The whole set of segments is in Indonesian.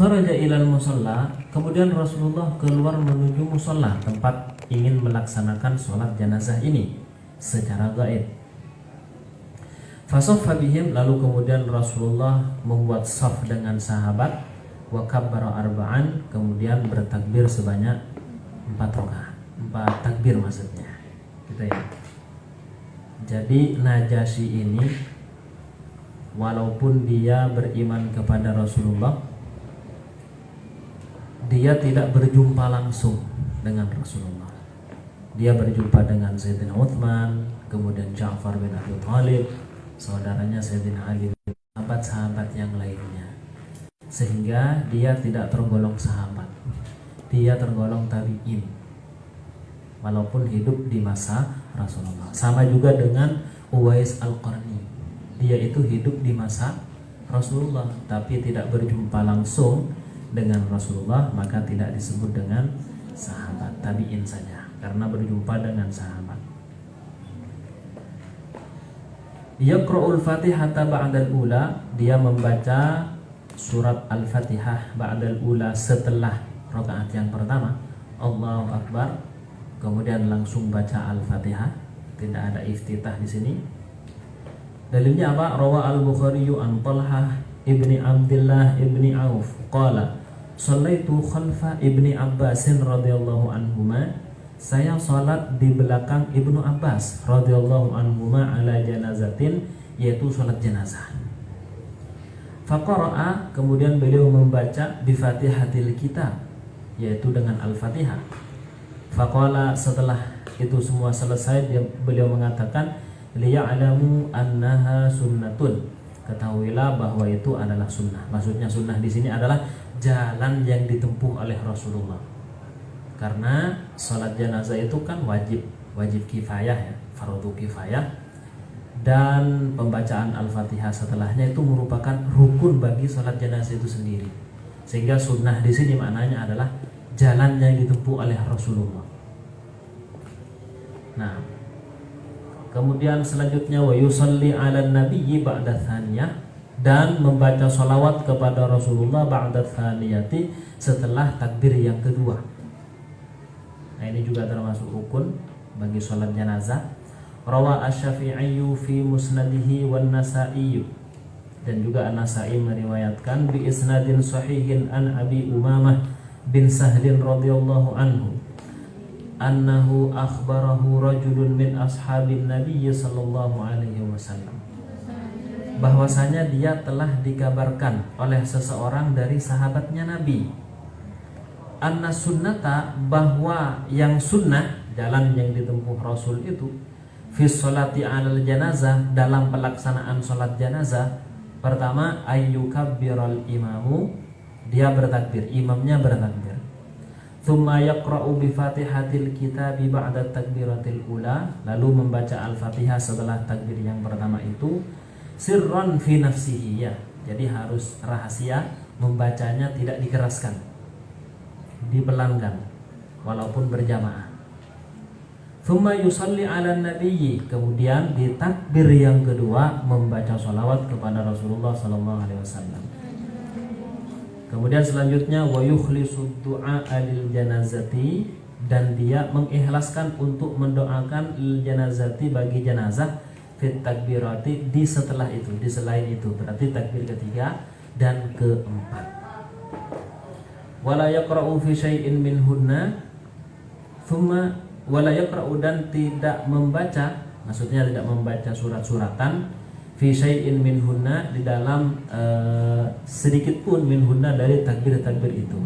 kharaja ilal musalla, kemudian Rasulullah keluar menuju musalla, tempat ingin melaksanakan sholat jenazah ini secara gaib. Fasaffa bihim, lalu kemudian Rasulullah membuat saf dengan sahabat, wa kabbara arba'an, kemudian bertakbir sebanyak 4 rakaat. 4 takbir maksudnya. Gitu ya. Jadi Najasyi ini walaupun dia beriman kepada Rasulullah, dia tidak berjumpa langsung dengan Rasulullah. Dia berjumpa dengan Sayyidina Utsman, kemudian Ja'far bin Abi Thalib, saudaranya Sayyidina Ali, sahabat-sahabat yang lainnya. Sehingga dia tidak tergolong sahabat. Dia tergolong tabi'in. Walaupun hidup di masa Rasulullah. Sama juga dengan Uwais Al-Qarni. Dia itu hidup di masa Rasulullah, tapi tidak berjumpa langsung dengan Rasulullah, maka tidak disebut dengan sahabat, tabi'in saja, karena berjumpa dengan sahabat. Yaqra'ul Fatihata ba'dal ula, dia membaca surat Al-Fatihah ba'dal ula setelah rakaat yang pertama, Allahu Akbar, kemudian langsung baca Al-Fatihah, tidak ada iftitah di sini. Dalilnya apa? Rawa Al-Bukhari an Talhah ibni Abdullah ibni Auf qala shallaitu khalfa ibni Abbas radhiyallahu anhuma, saya salat di belakang Ibnu Abbas radhiyallahu anhuma ala janazatin, yaitu salat jenazah. Faqara'a, kemudian beliau membaca bi Fatihatil Kitab, yaitu dengan Al-Fatihah. Faqala, setelah itu semua selesai, beliau mengatakan liya'lamu annaha sunnatun, ketahuilah bahwa itu adalah sunnah. Maksudnya sunnah di sini adalah jalan yang ditempuh oleh Rasulullah. Karena sholat jenazah itu kan wajib kifayah ya, fardu kifayah, dan pembacaan Al-Fatihah setelahnya itu merupakan rukun bagi sholat jenazah itu sendiri. Sehingga sunnah di sini maknanya adalah jalan yang ditempuh oleh Rasulullah. Nah, kemudian selanjutnya wa yusalli 'alan nabiyyi ba'da thaniyah, dan membaca sholawat kepada Rasulullah ba'da thaniyati, setelah takbir yang kedua. Nah, ini juga termasuk rukun bagi sholat jenazah. Rawa Asy-Syafi'i fi musnadihi wan Nasa'i, dan juga An-Nasa'i meriwayatkan bi isnadin sahihin an Abi Umamah bin Sahlin radhiyallahu anhu annahu akhbarahu rajulun min ashabin Nabi sallallahu alaihi wasallam, bahwasanya dia telah dikabarkan oleh seseorang dari sahabatnya Nabi, anna sunnata, bahwa yang sunnah, jalan yang ditempuh Rasul itu, fi sholati alal janazah, dalam pelaksanaan sholat janazah, pertama ayyukabbiral imamu, dia bertakbir, imamnya bertakbir, thumma yaqra'u bi Fatihatil Kitab ba'da takbiratil ula, lalu membaca Al-Fatihah setelah takbir yang pertama itu, sirran fi nafsihi, ya, jadi harus rahasia membacanya, tidak dikeraskan, dipelankan walaupun berjamaah. Thumma yusalli 'alan nabiyyi, kemudian di takbir yang kedua membaca sholawat kepada Rasulullah sallallahu alaihi wasallam. Kemudian selanjutnya wa yukhlisud du'a lil janazati, dan dia mengikhlaskan untuk mendoakan lil janazati, bagi jenazah, fit takbirati, di setelah itu, di selain itu, berarti takbir ketiga dan keempat. Wala yaqra'u fi syai'in minhunna, thumma wala yaqra'u, dan tidak membaca, maksudnya tidak membaca surat-suratan, fi syai'in minhunna, di dalam sedikit pun minhunna, dari takbir-takbir itu,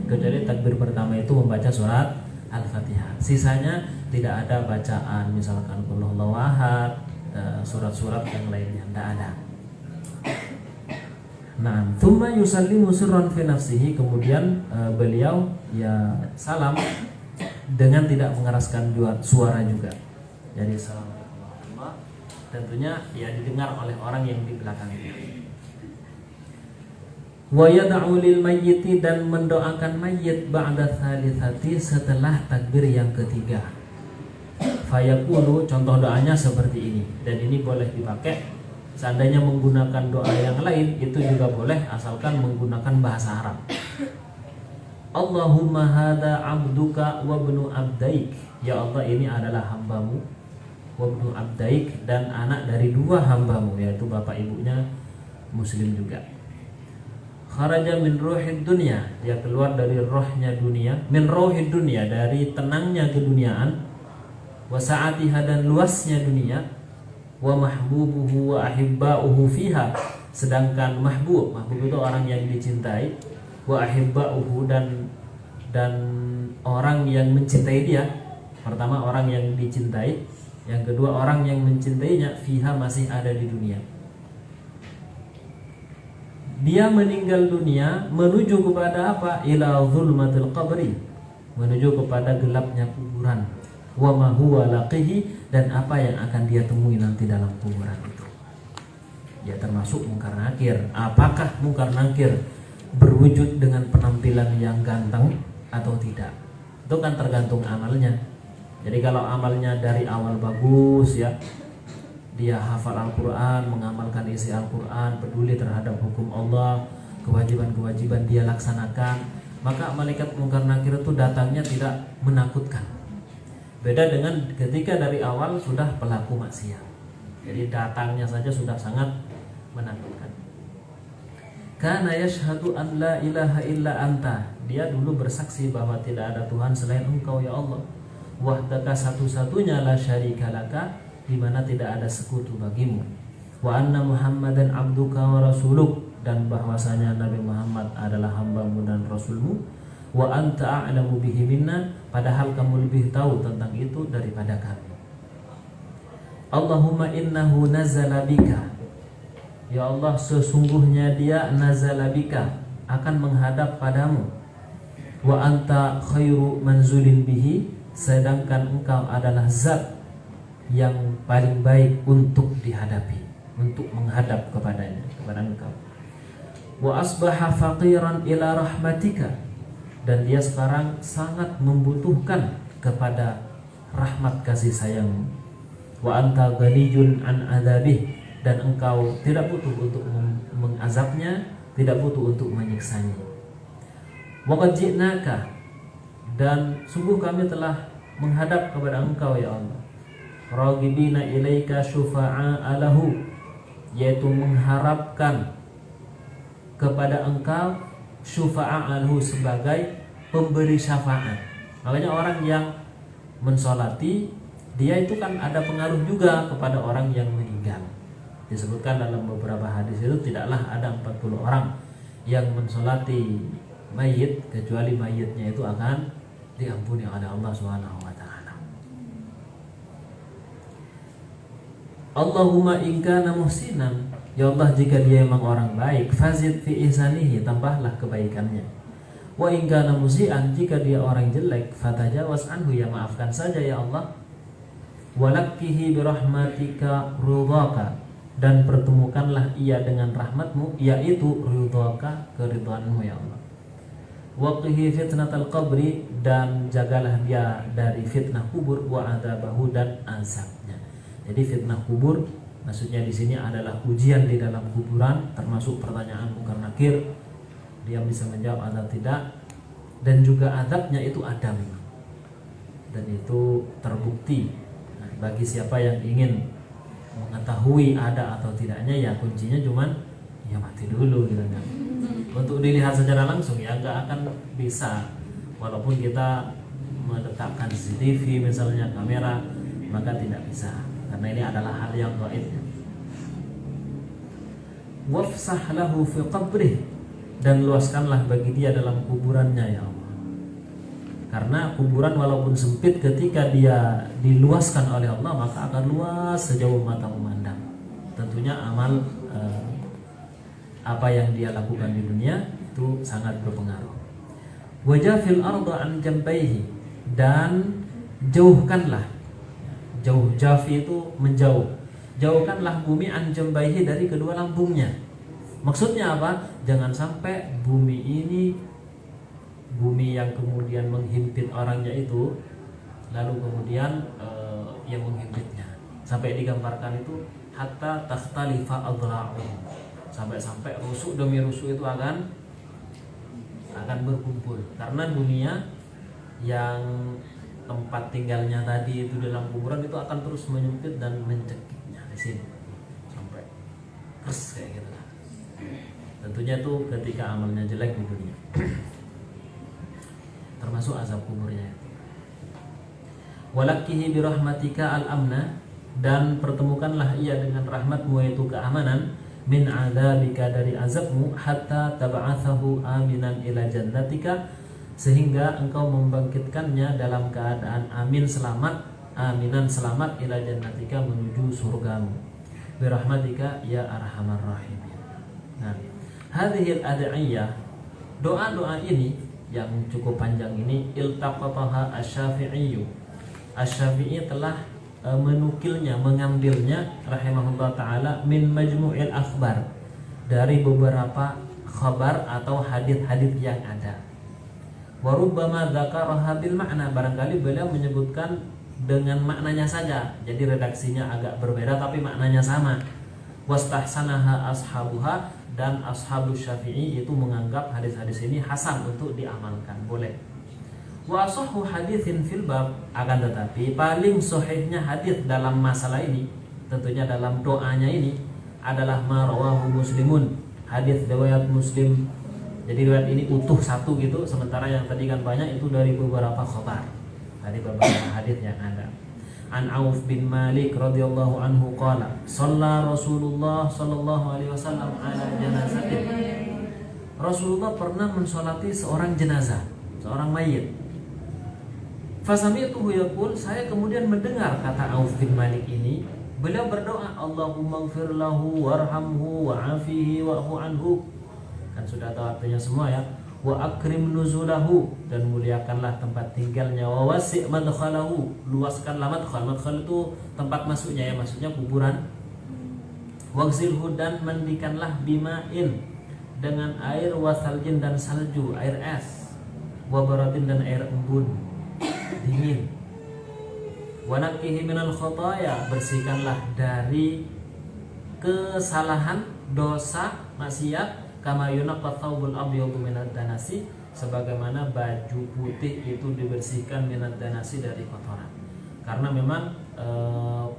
kecuali takbir pertama itu membaca surat Al-Fatihah. Sisanya tidak ada bacaan, misalkan qul huwallahu ahad, surat-surat yang lainnya tidak ada. Nah, thumma yusallimu sirran fi nafsihi, kemudian beliau ya salam dengan tidak mengeraskan suara juga. Jadi assalamualaikum, tentunya ya didengar oleh orang yang di belakangnya. Wa yad'u lil mayyiti, dan mendoakan mayit ba'da tsalitsati, setelah takbir yang ketiga. Fayaqulu, contoh doanya seperti ini, dan ini boleh dipakai Seandainya menggunakan doa yang lain itu juga boleh, asalkan menggunakan bahasa Arab. Allahumma hada abduka wa ibnu abdaik. Ya Allah, ini adalah hambamu, wa ibnu abdaik, dan anak dari dua hambamu, yaitu bapak ibunya muslim juga. Kharaja min ruhid dunya, dia keluar dari rohnya dunia, min ruhid dunya, dari tenangnya keduniaan, wa sa'atiha, dan luasnya dunia, wa mahbubuhu wa ahibba'uhu fiha, sedangkan mahbub itu orang yang dicintai, wa ahibba'uhu, dan orang yang mencintai dia. Pertama orang yang dicintai, yang kedua orang yang mencintainya, fiha, masih ada di dunia. Dia meninggal dunia menuju kepada apa? Ila zulmatil qabri, menuju kepada gelapnya kuburan. Wa ma huwa laqihi, dan apa yang akan dia temui nanti dalam kuburan itu. Ya, termasuk mungkar nakir. Apakah mungkar nakir berwujud dengan penampilan yang ganteng atau tidak? Itu kan tergantung amalnya. Jadi kalau amalnya dari awal bagus, ya, dia hafal Al-Quran, mengamalkan isi Al-Quran, peduli terhadap hukum Allah, kewajiban-kewajiban dia laksanakan, maka malaikat mungkar nakir itu datangnya tidak menakutkan. Beda dengan ketika dari awal sudah pelaku maksiat, jadi datangnya saja sudah sangat menakutkan. Kana yashhadu an la ilaha illa anta, dia dulu bersaksi bahwa tidak ada Tuhan selain Engkau ya Allah. Wahdaka, satu-satunya, la syarika laka, di mana tidak ada sekutu bagimu. Wa anna Muhammadan abduka wa rasuluk, dan bahwasanya Nabi Muhammad adalah hambamu dan rasulmu. Wa anta a'lamu bihi minna, padahal kamu lebih tahu tentang itu daripada kami. Allahumma innahu nazala bika, ya Allah, sesungguhnya dia nazala bika, akan menghadap padamu. Wa anta khairu manzulin bihi, sedangkan engkau adalah zat yang paling baik untuk dihadapi, untuk menghadap kepadanya, kepada engkau. Wa asbaha faqiran ila rahmatika, dan dia sekarang sangat membutuhkan kepada rahmat kasih sayangmu. Wa anta ghaniyun an adzabih, dan engkau tidak butuh untuk mengazabnya, tidak butuh untuk menyiksanya. Wa qad ji'naka, dan sungguh kami telah menghadap kepada engkau ya Allah, ragibina ilaika syufa'a lahu, yaitu mengharapkan kepada engkau syufa'a lahu, sebagai pemberi syafaat. Makanya orang yang mensolati dia itu kan ada pengaruh juga kepada orang yang meninggal. Disebutkan dalam beberapa hadis itu tidaklah ada 40 orang yang mensolati mayit kecuali mayitnya itu akan diampuni oleh Allah Subhanahu wa taala. Allahumma in kana muhsinan, ya Allah, jika dia memang orang baik, fazid fi ihsanihi, tambahlah kebaikannya. Wa in kana musian, jika dia orang jelek, fatajawaz anhu, ya maafkan saja ya Allah. Walakkihi birahmatika ridhaka, dan pertemukanlah ia dengan rahmatmu, yaitu ridhaka, keridhaanmu ya Allah. Waqihi fitnatal qabri, dan jagalah dia dari fitnah kubur, wa adzabahu, dan azabnya. Jadi fitnah kubur maksudnya di sini adalah ujian di dalam kuburan, termasuk pertanyaan mungkar nakir, dia bisa menjawab atau tidak, dan juga azabnya itu ada memang, dan itu terbukti. Nah, bagi siapa yang ingin mengetahui ada atau tidaknya, ya kuncinya cuman ya mati dulu gitu kan. Untuk dilihat secara langsung ya nggak akan bisa, walaupun kita meletakkan CCTV misalnya, kamera, maka tidak bisa, karena ini adalah hal yang gaib. Wafsah lahu fi qabrih, dan luaskanlah bagi dia dalam kuburannya ya Allah. Karena kuburan walaupun sempit, ketika dia diluaskan oleh Allah maka akan luas sejauh mata memandang. Tentunya amal apa yang dia lakukan di dunia itu sangat berpengaruh. Wajafil arda an jambaihi, dan jauhkanlah, jauh, jafi itu menjauh, jauhkanlah bumi an jambaihi, dari kedua lambungnya. Maksudnya apa? Jangan sampai bumi ini, bumi yang kemudian menghimpit orangnya itu, lalu kemudian yang menghimpitnya, sampai digambarkan itu hatta takhtalifa adla'uhum, sampai-sampai rusuk demi rusuk itu akan berkumpul, karena dunia yang tempat tinggalnya tadi itu dalam kuburan itu akan terus menyempit dan mencekiknya di sini sampai kers kayak gitu lah. Tentunya itu ketika amalnya jelek di dunia. Termasuk azab kuburnya itu. Walakihi birahmatika al-amna, dan pertemukanlah ia dengan rahmatmu yaitu keamanan, min adzabika dari azabmu, hatta tab'atsahu aminan ila jannatika, sehingga engkau membangkitkannya dalam keadaan aminan selamat ila jannatika, menuju surgamu. Birahmatika ya arhamar rahimin. Nah, hadhil ad'iyah, doa-doa ini yang cukup panjang ini, iltaqataha asy-Syafi'i. Asy-Syafi'i telah menukilnya, mengambilnya rahimahullah taala min majmu'il akhbar, dari beberapa khabar atau hadits-hadits yang ada. Wa rubbama dzakaraha bil makna, barangkali beliau menyebutkan dengan maknanya saja, jadi redaksinya agak berbeda tapi maknanya sama. Wastahsanaha ashabuha, dan ashabu Syafi'i itu menganggap hadis-hadis ini hasan untuk diamalkan, boleh. Wa sahhu haditsin fil bab, akan tetapi paling sahihnya hadis dalam masalah ini, tentunya dalam doanya ini, adalah ma rawahu Muslimun, hadis riwayat Muslim. Jadi riwayat ini utuh satu gitu, sementara yang tadi kan banyak itu dari beberapa khabar, dari beberapa hadis yang ada. An Auf bin Malik radhiyallahu anhu qala shalla Rasulullah sallallahu alaihi wasallam ala janazatin. Rasulullah pernah mensolati seorang jenazah, seorang mayit. Fasami'tuhu yaqul, saya kemudian mendengar kata Auf bin Malik ini, beliau berdoa, Allahumma ighfir lahu warhamhu wa'afihi wa'fu anhu. Kan sudah tahu artinya semua ya. Wa akrim nuzulahu, dan muliakanlah tempat tinggalnya. Wa wasi' madkhalahu, luaskanlah madkhal. Madkhal itu tempat masuknya ya, maksudnya kuburan. Waghsilhu, dan mandikanlah bima'in, dengan air, wasaljin, dan salju, air es, wa baradin, dan air embun dingin. Wa naqihi minal khotaya, bersihkanlah dari kesalahan, dosa, maksiat, kama yunaqqa thawbul abyadu minad danasi, sebagaimana baju putih itu dibersihkan minad danasi, dari kotoran. Karena memang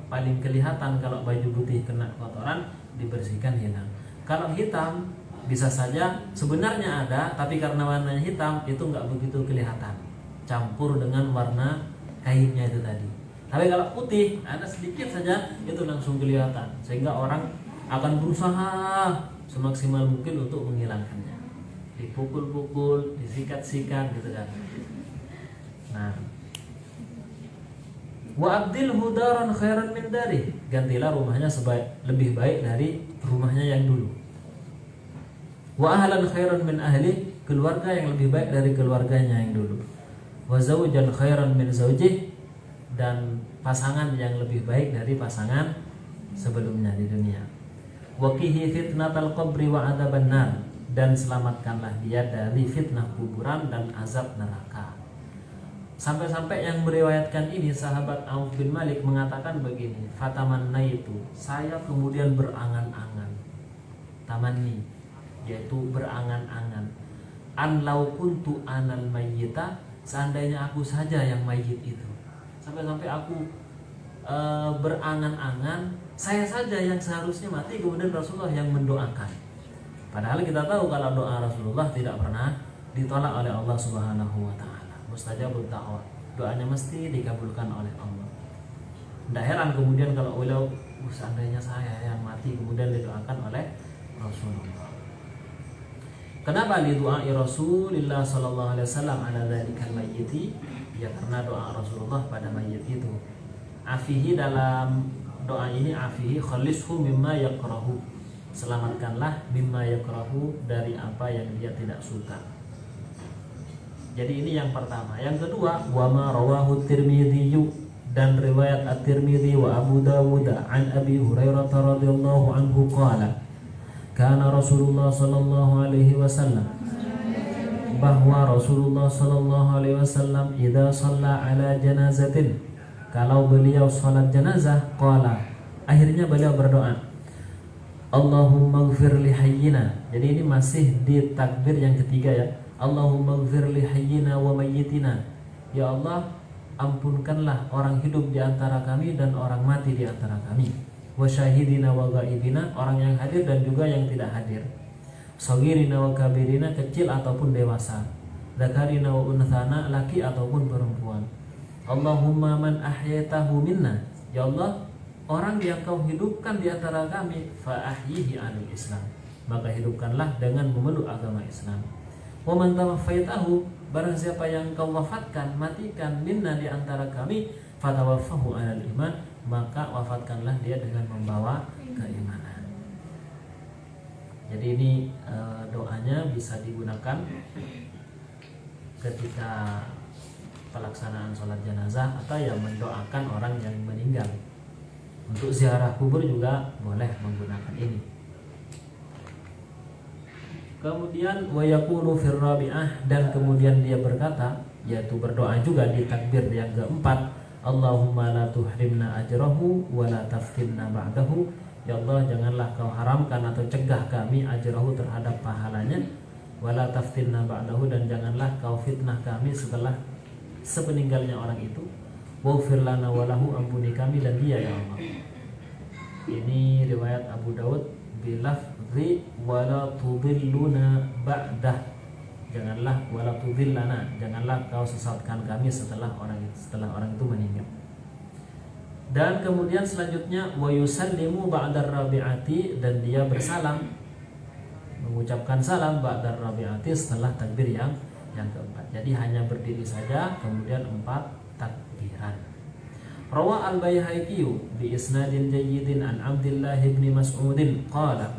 paling kelihatan kalau baju putih kena kotoran, dibersihkan hilang. Kalau hitam bisa saja sebenarnya ada, tapi karena warnanya hitam itu nggak begitu kelihatan, campur dengan warna kainnya itu tadi. Tapi kalau putih ada sedikit saja itu langsung kelihatan, sehingga orang akan berusaha semaksimal mungkin untuk menghilangkannya, dipukul-pukul, disikat-sikat gitu kan. Nah, wa abdilhu daran khairan min dari, gantilah rumahnya lebih baik dari rumahnya yang dulu. Wa ahlan khairan min ahli, keluarga yang lebih baik dari keluarganya yang dulu. Wa zawjan khairan min zawjih, dan pasangan yang lebih baik dari pasangan sebelumnya di dunia. Waqihi fitnatal qabri wa adzaban nar, dan selamatkanlah dia dari fitnah kuburan dan azab neraka. Sampai-sampai yang meriwayatkan ini sahabat Auf bin Malik mengatakan begini, fatamannaitu, saya kemudian berangan-angan, tamanni yaitu berangan-angan, an law kuntu anal mayyita, seandainya aku saja yang mayit itu. Sampai-sampai aku berangan-angan, saya saja yang seharusnya mati, kemudian Rasulullah yang mendoakan. Padahal kita tahu kalau doa Rasulullah tidak pernah ditolak oleh Allah Subhanahu wa taala. Mustajabud da'wah, doanya mesti dikabulkan oleh Allah. Tidak heran kemudian kalau beliau seandainya saya yang mati, kemudian didoakan oleh Rasulullah. Kenapa lidu'ai Rasulullah sallallahu alaihi wasallam ala dzalikal mayyiti? Ya karena doa Rasulullah pada mayit itu. Afihi, dalam doa ini, afihi khalishu mimma yakrahu, selamatkanlah mimma yakrahu, dari apa yang dia tidak suka. Jadi ini yang pertama. Yang kedua, wa ma rawahu Tirmidzi, dan riwayat At-Tirmidzi wa Abu Dawud an Abi Hurairah radhiyallahu anhu qala kana Rasulullah sallallahu alaihi wasallam, bahwa Rasulullah sallallahu alaihi wasallam idza shalla ala janazatin, kalau beliau salat jenazah, qala, Akhirnya beliau berdoa, Allahumma gfir li hayyina. Jadi ini masih di takbir yang ketiga ya. Allahumma gfir li hayyina wa mayyitina. Ya Allah, ampunkanlah orang hidup di antara kami dan orang mati di antara kami. Wa syahidina wa ghaibina, orang yang hadir dan juga yang tidak hadir. Shagirina wa kabirina, kecil ataupun dewasa. Dzakarina wa unthana, laki ataupun perempuan. Allahumma man ahyaitahu minna. Ya Allah, orang yang kau hidupkan di antara kami, fa ahyihi 'alal Islam, maka hidupkanlah dengan memeluk agama Islam. Wa man tawaffaitahu, barang siapa yang kau wafatkan, matikan, minna di antara kami, fa tawaffahu 'alal iman, maka wafatkanlah dia dengan membawa keimanan. Jadi ini doanya bisa digunakan ketika pelaksanaan sholat jenazah atau yang mendoakan orang yang meninggal. Untuk ziarah kubur juga boleh menggunakan ini. Kemudian wa yaqulu fir rabi'ah, dan kemudian dia berkata, yaitu berdoa juga di takbir yang keempat, Allahumma la tuhrimna ajrahu wa la taftinna ba'dahu. Ya Allah, janganlah kau haramkan atau cegah kami ajrahu, terhadap pahalanya, wa la taftinna ba'dahu, dan janganlah kau fitnah kami setelah sepeninggalnya orang itu. Waghfir lana walahu, ampuni kami dan dia ya Allah. Ini riwayat Abu Daud bilafzi wala tudilluna ba'dah. Janganlah wala tudillana, janganlah kau sesatkan kami setelah orang itu meninggal. Dan kemudian selanjutnya wa yusallimu ba'dar rabi'ati, dan dia bersalam, mengucapkan salam ba'dar rabi'ati, setelah takbir yang keempat. Jadi hanya berdiri saja, kemudian 4 takbiran. Rawa al-Baihaqi bi isnadin jayyidin an Abdullah bin Mas'ud qala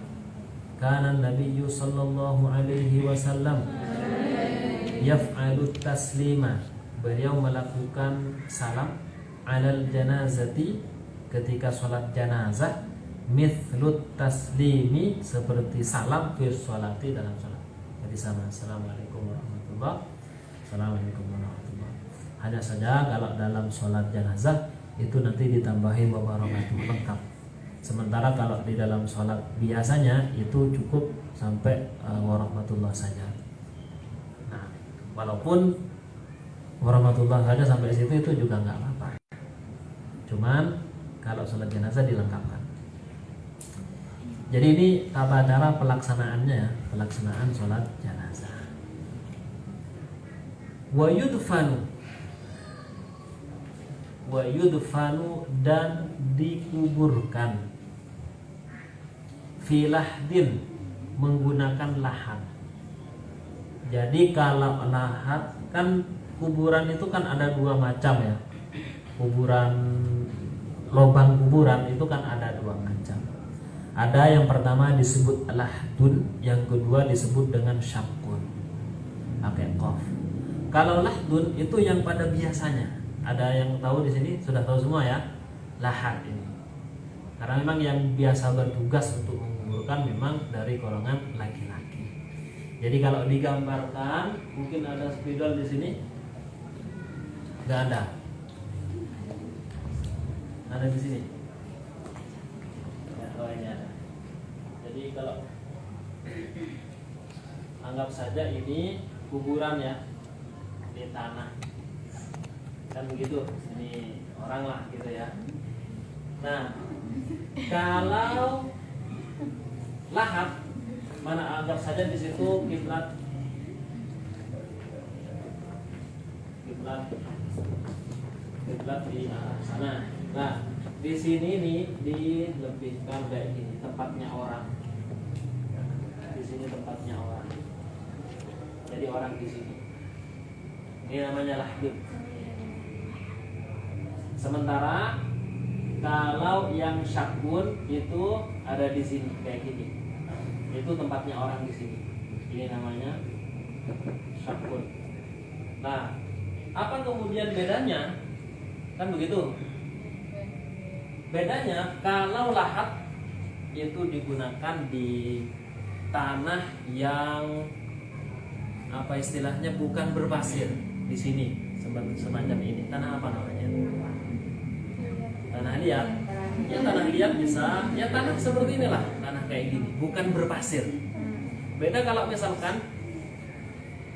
kana an-nabiy sallallahu alaihi wasallam yaf'alu taslima, beliau melakukan salam alal janazati, ketika sholat janazah, mithlut taslimi, seperti salam fi sholati, dalam sholat. Jadi sama, assalamualaikum warahmatullahi wabarakatuh, assalamualaikum warahmatullahi wabarakatuh. Hanya saja kalau dalam sholat janazah itu nanti ditambahi wabarakatuh lengkap. Sementara kalau di dalam sholat biasanya itu cukup sampai warahmatullah saja. Nah, walaupun warahmatullah saja sampai situ itu juga nggak apa-apa. Cuman kalau sholat jenazah dilengkapkan. Jadi ini tata cara pelaksanaannya, pelaksanaan sholat jenazah. Wa yudfanu, dan dikuburkan, filahdin, menggunakan lahat. Jadi kalau lahat kan, kuburan itu kan ada 2 macam ya. Lubang kuburan itu kan ada 2 macam. Ada yang pertama disebut lahdun, yang kedua disebut dengan syaqqun, pakai qaf. Kalau lahdun itu yang pada biasanya. Ada yang tahu di sini, sudah tahu semua ya, lahat ini. Karena memang yang biasa bertugas untuk menguburkan memang dari golongan laki-laki. Jadi kalau digambarkan, mungkin ada spidol di sini, nggak ada. Ada di sini. Ya, oh ini ada. Jadi kalau anggap saja ini kuburan ya, di tanah. Kan begitu, ini orang lah gitu ya. Nah, kalau lahat, mana anggap saja di situ kiblat di arah sana. Nah, di sini nih dilebihkan kayak gini, tempatnya orang. Di sini tempatnya orang. Jadi orang di sini. Ini namanya lahdud. Sementara kalau yang syaqqun itu ada di sini kayak gini. Itu tempatnya orang di sini. Ini namanya syaqqun. Nah, apa kemudian bedanya? Kan begitu. Bedanya kalau lahat itu digunakan di tanah yang apa istilahnya, bukan berpasir. Di sini semacam ini. Tanah apa namanya? Tanah liat. Ya tanah liat bisa, ya tanah seperti inilah, tanah kayak gini, bukan berpasir. Beda kalau misalkan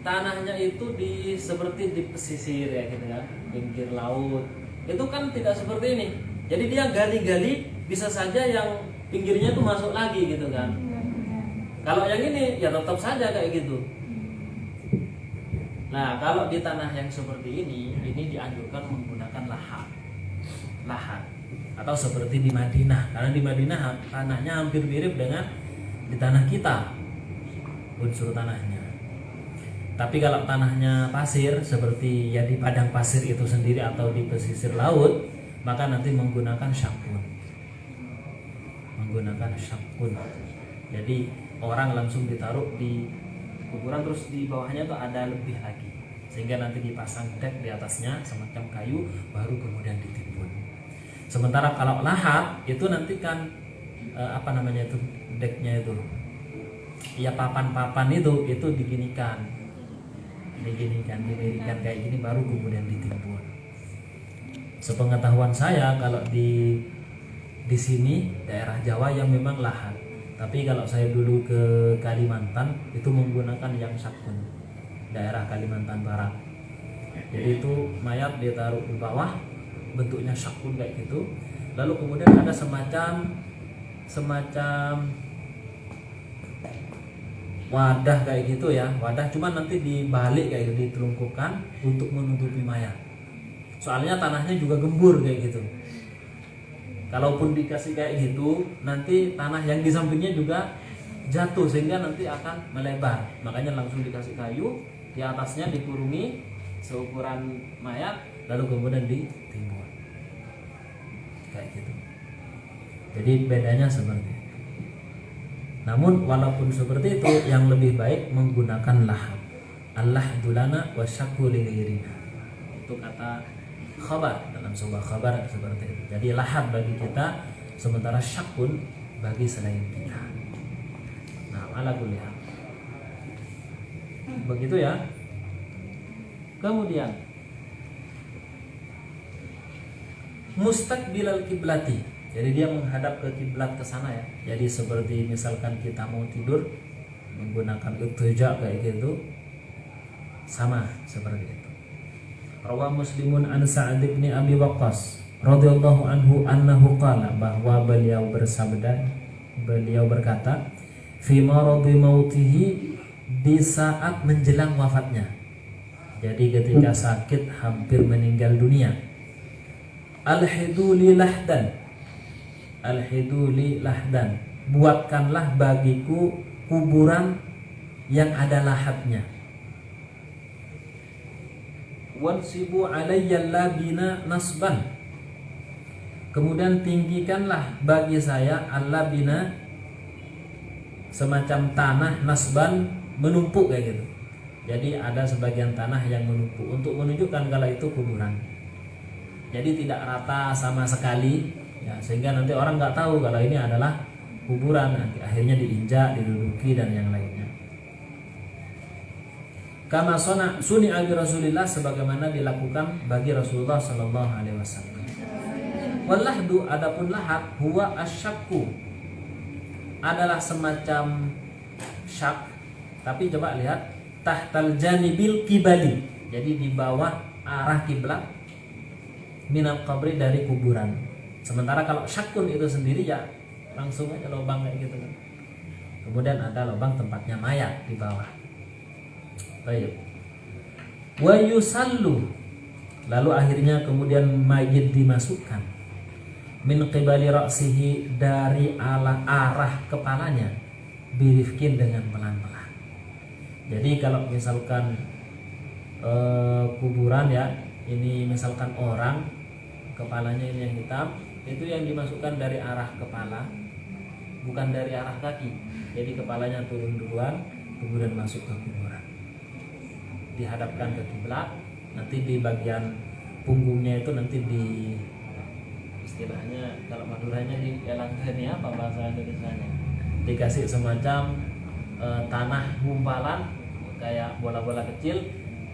tanahnya itu seperti di pesisir ya gitu kan, pinggir laut. Itu kan tidak seperti ini. Jadi dia gali-gali bisa saja yang pinggirnya itu masuk lagi gitu kan. Kalau yang ini ya tetap saja kayak gitu. Nah, kalau di tanah yang seperti ini dianjurkan menggunakan lahat atau seperti di Madinah. Karena di Madinah tanahnya hampir mirip dengan di tanah kita, unsur tanahnya. Tapi kalau tanahnya pasir seperti ya di padang pasir itu sendiri atau di pesisir laut, maka nanti menggunakan syakun. Jadi orang langsung ditaruh di kuburan, terus di bawahnya tuh ada lebih lagi, sehingga nanti dipasang dek di atasnya semacam kayu, baru kemudian ditimbun. Sementara kalau lahat itu nanti kan deknya itu ya papan-papan itu didirikan kayak gini, baru kemudian ditimbun. Sepengetahuan saya kalau di sini daerah Jawa yang memang lahat. Tapi kalau saya dulu ke Kalimantan itu menggunakan yang syakun, daerah Kalimantan Barat. Jadi itu mayat ditaruh di bawah, bentuknya syakun kayak gitu. Lalu kemudian ada semacam wadah kayak gitu ya, wadah cuman nanti dibalik kayak gitu, ditelungkupkan untuk menutupi mayat. Soalnya tanahnya juga gembur kayak gitu. Kalaupun dikasih kayak gitu, nanti tanah yang di sampingnya juga jatuh sehingga nanti akan melebar. Makanya langsung dikasih kayu, di atasnya dikurungi seukuran mayat, lalu kemudian ditimbun kayak gitu. Jadi bedanya seperti itu. Namun walaupun seperti itu, yang lebih baik menggunakan lahat. Al-lahdu lana wa syakku li ghairina. Itu kata khabar dalam sebuah khabar seperti itu. Jadi lahat bagi kita, sementara syakun bagi selain kita. Nah, ala kulli hal. Begitu ya. Kemudian mustaqbilal kiblati. Jadi dia menghadap ke kiblat ke sana ya. Jadi seperti misalkan kita mau tidur menggunakan iltija kayak gitu, sama seperti itu. Rawah Muslimun an Sa'ad bin Abi Waqqas radhiyallahu anhu annahu qala, bahwa beliau berkata, fi maradi mautihi, di saat menjelang wafatnya. Jadi ketika sakit hampir meninggal dunia. Al-hidu li lahdan, buatkanlah bagiku kuburan yang ada lahatnya. Wansibu alayya labina nasban, kemudian tinggikanlah bagi saya al-labina, semacam tanah, nasban, menumpuk kayak gitu. Jadi ada sebagian tanah yang menumpuk untuk menunjukkan kalau itu kuburan. Jadi tidak rata sama sekali ya, sehingga nanti orang nggak tahu kalau ini adalah kuburan. Nanti akhirnya diinjak, diduduki dan yang lainnya. Kama suni abi Rasulillah, sebagaimana dilakukan bagi Rasulullah sallallahu alaihi wasallam. Walahdu, adapun lahat, huwa asyakku, adalah semacam syak, tapi coba lihat, tahtal janibil kibali, jadi di bawah arah kiblat, minal qabri, dari kuburan. Sementara kalau syakun itu sendiri ya langsung aja lubang kayak gitu kan. Kemudian ada lubang tempatnya mayat di bawah. Baik. Wa yusallu, lalu akhirnya kemudian mayit dimasukkan, min qibali ra'sihi, dari arah kepalanya, birifkin, dengan pelan-pelan. Jadi kalau misalkan kuburan ya, ini misalkan orang kepalanya ini yang hitam, itu yang dimasukkan dari arah kepala, bukan dari arah kaki. Jadi kepalanya turun duluan, kemudian masuk ke kuburan, dihadapkan ke kiblat. Nanti di bagian punggungnya itu nanti di, istilahnya kalau Maduranya di elangkan ya, apa bahasa Indonesianya, dikasih semacam tanah gumpalan kayak bola-bola kecil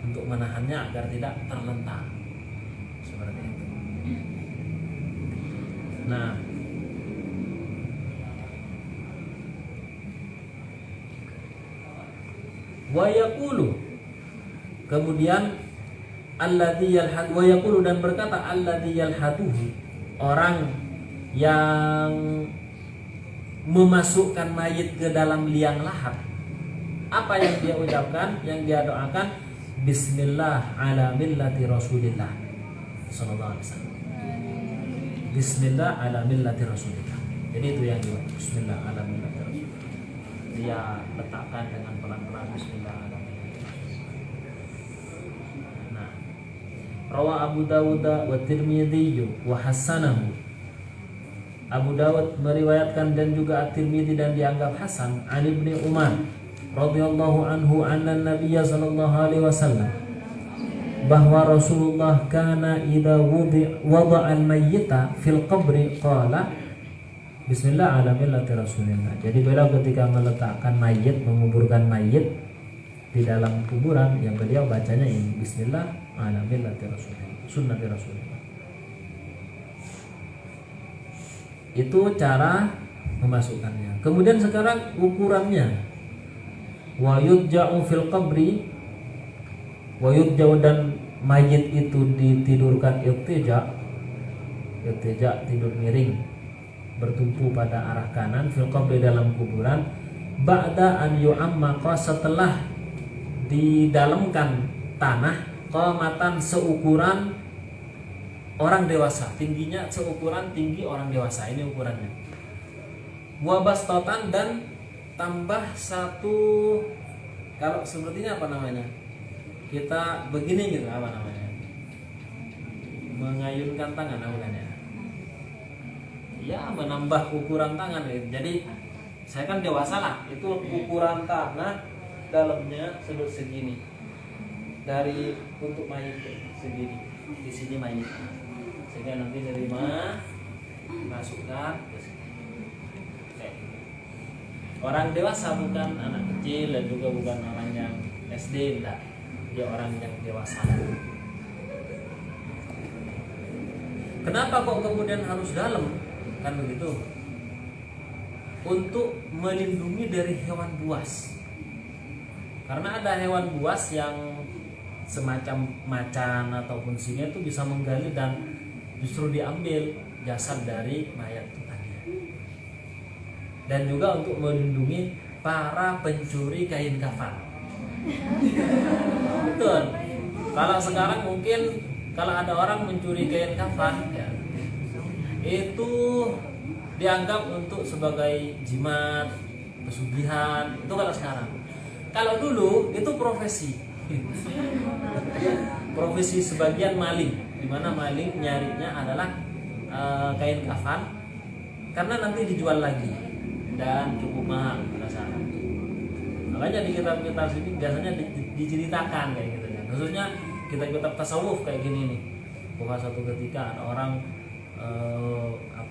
untuk menahannya agar tidak terlentang seperti itu. Nah, Wa yaqulu, kemudian alladzi yalhad, wa yaqulu, dan berkata alladzi yalhaduhu, orang yang memasukkan mayit ke dalam liang lahat. Apa yang dia ucapkan, yang dia doakan? Bismillah ala millati Rasulillah sallallahu alaihi wasallam. Bismillah ala millati Rasulillah. Jadi itu yang dia, Bismillah ala millati Rasulillah. Dia letakkan dengan pelan-pelan, Bismillah ala millati Rasulillah. Nah, rawa Abu Dawud wa Tirmidzi wa hasanahu. Abu Dawud meriwayatkan dan juga At-Tirmidzi dan dianggap hasan, Ali bin Umar radhiyallahu anhu anna Nabiy sallallahu alaihi wasallam, bahwa Rasulullah kana idza wada'a al-mayyita fil qabri qala Bismillah ala millati Rasulillah. Jadi beliau ketika meletakkan mayit, menguburkan mayit di dalam kuburan, yang beliau bacanya ini, Bismillah ala millati Rasulillah, sunnati Rasulillah. Itu cara memasukkannya. Kemudian sekarang ukurannya. Wa yudja'u fil qabri, wa yudja'u, dan mayit itu ditidurkan iltija, tidur miring, bertumpu pada arah kanan, fil qabri, dalam kuburan, ba'da an yu'ammaqa, setelah didalamkan tanah, qamatan, seukuran orang dewasa, tingginya seukuran tinggi orang dewasa, ini ukurannya. Wabastatan, dan tambah satu, kalau sepertinya apa namanya? Kita begini gitu, apa namanya? Mengayunkan tangan namanya. Ya, menambah ukuran tangan gitu. Jadi saya kan dewasa lah, itu ukuran tanah dalamnya segini. Dari untuk mayit segini. Di sini mayit. Sehingga nanti nerima, masukkan ke sini. Orang dewasa, bukan anak kecil dan juga bukan orang yang SD, enggak. Dia orang yang dewasa. Kenapa kok kemudian harus dalam? Kan begitu. Untuk melindungi dari hewan buas. Karena ada hewan buas yang semacam macan ataupun singa itu bisa menggali dan justru diambil jasad dari mayat tuannya. Dan juga untuk melindungi para pencuri kain kafan. Betul. Kalau sekarang mungkin kalau ada orang mencuri kain kafan, ya, itu dianggap untuk sebagai jimat, pesugihan. Itu kalau sekarang. Kalau dulu itu profesi. Profesi sebagian maling, di mana maling nyarinya adalah kain kafan, karena nanti dijual lagi dan cukup mahal pada saat itu. Makanya di kitab-kitab sini biasanya diceritakan kayak gitu ya. Khususnya kitab-kitab tasawuf kayak gini nih. Bahwa suatu ketika ada orang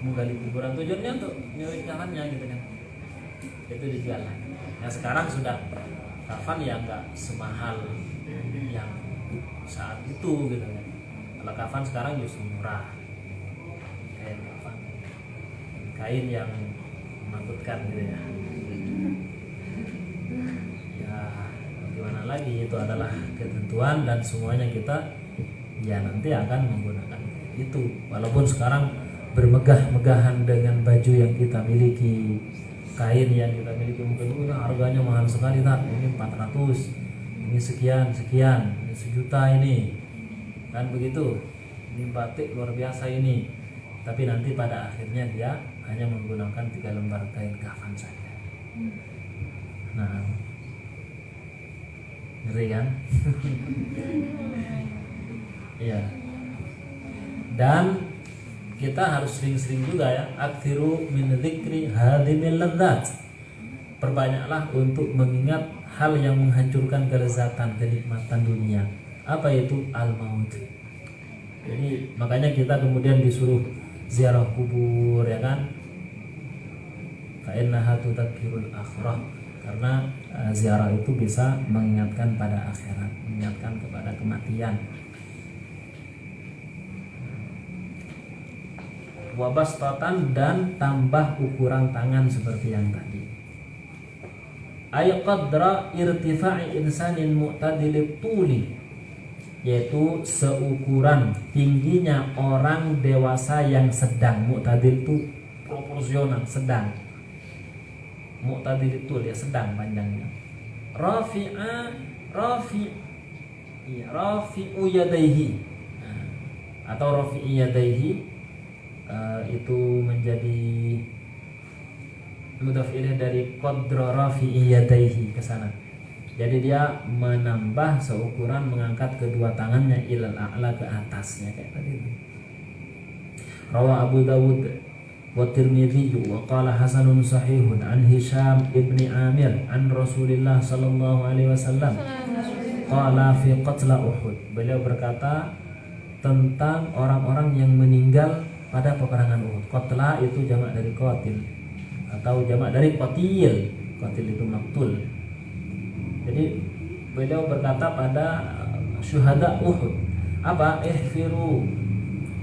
menggali kuburan, tujuannya untuk nyuri kafannya gitu kan. Itu dijual lagi. Nah sekarang sudah kafan yang enggak semahal yang saat itu gitu kan. Kalau kafan sekarang justru murah. Kain kafan, kain yang menakutkan gitu ya. Ya gimana lagi, itu adalah ketentuan dan semuanya kita ya nanti akan menggunakan itu. Walaupun sekarang bermegah-megahan dengan baju yang kita miliki, kain yang kita miliki, mungkin harganya mahal sekali, tak, ini 400, ini sekian, ini sejuta ini, kan begitu. Ini batik luar biasa ini, tapi nanti pada akhirnya dia hanya menggunakan 3 lembar kain kafan saja. Nah, ngeri kan? Iya. Dan kita harus sering-sering juga ya, aktsiru min dzikri hadimil ladzat. Perbanyaklah untuk mengingat hal yang menghancurkan kelezatan, kenikmatan dunia. Apa itu? Al-maut. Jadi makanya kita kemudian disuruh ziarah kubur, ya kan? Fa innaha tudzakirul akhirah. Karena ziarah itu bisa mengingatkan pada akhirat, mengingatkan kepada kematian. Wabastatan, dan tambah ukuran tangan seperti yang tadi. ay qadra irtifa'i insanin mu'tadilit tuli, yaitu seukuran tingginya orang dewasa yang sedang. Mu'tadil itu proporsional, sedang. Mu'tadil itu ya sedang panjangnya. Rafi'u yadaihi, atau rafi'i yadaihi, itu menjadi mudhaf ilaih dari qadra rafi'i yadaihi ke sana. Jadi dia menambah seukuran mengangkat kedua tangannya ilal a'la, ke atasnya kayak tadi itu. Rawa Abu Dawud wa Tirmidzi wa qala hasanun sahihun an Hisham ibni Amir an Rasulillah sallallahu alaihi wasallam qala fi qatla Uhud. Beliau berkata tentang orang-orang yang meninggal pada peperangan Uhud. Qatla itu jamak dari qatil atau jamak dari qatil. Qatil itu maktul. Jadi beliau berkata pada syuhada Uhud, apa? Ihfiru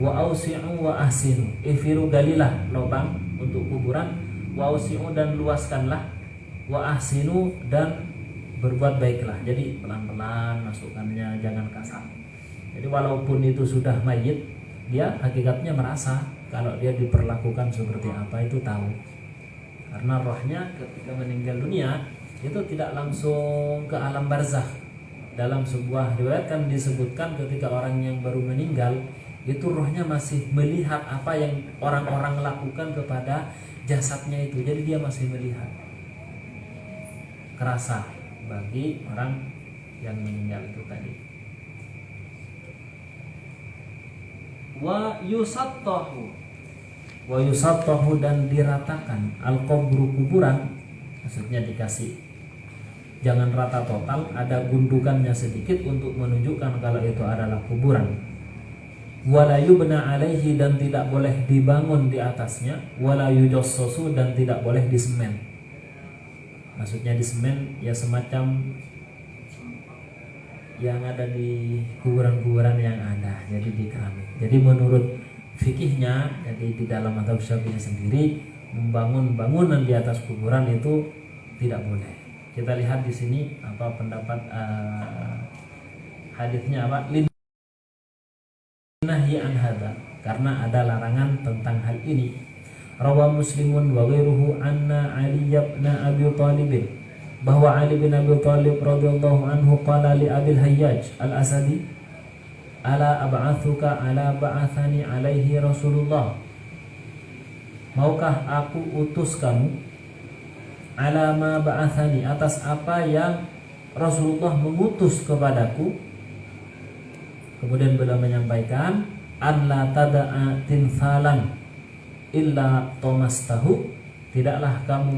wa ausi'u wa ahsinu. Ihfiru, galilah lubang untuk kuburan, wa ausi'u, dan luaskanlah, wa ahsinu, dan berbuat baiklah. Jadi pelan-pelan masukkannya, jangan kasar. Jadi walaupun itu sudah mayit, dia hakikatnya merasa kalau dia diperlakukan seperti apa itu tahu. Karena rohnya ketika meninggal dunia itu tidak langsung ke alam barzakh. Dalam sebuah riwayat kan disebutkan ketika orang yang baru meninggal itu rohnya masih melihat apa yang orang-orang lakukan kepada jasadnya itu. Jadi dia masih melihat. Kerasa bagi orang yang meninggal itu tadi. Wa yusattahu, dan diratakan al-qabru, kuburan, maksudnya dikasih, jangan rata total, ada gundukannya sedikit untuk menunjukkan kalau itu adalah kuburan. Wala yubna alaihi, dan tidak boleh dibangun di atasnya. Wala yujassasu, dan tidak boleh disemen. Maksudnya disemen ya semacam yang ada di kuburan-kuburan yang ada, jadi di keramik. Jadi menurut fikihnya, jadi di dalam mazhab Syafi'i sendiri, membangun bangunan di atas kuburan itu tidak boleh. Kita lihat di sini apa pendapat hadisnya apa? Linahyi an hadza, karena ada larangan tentang hal ini. Rawa Muslimun wa ghairuhu anna Ali bin Abi Thalib, bahwa Ali bin Abi Thalib radhiyallahu anhu qala li Abil Hayyaj al-Asadi, ala ab'athuka ala ba'athani alaihi Rasulullah, maukah aku utus kamu, ala ma ba'athani, atas apa yang Rasulullah mengutus kepadaku. Kemudian beliau menyampaikan, an la tada'a timsalan illa tomastahu, tidaklah kamu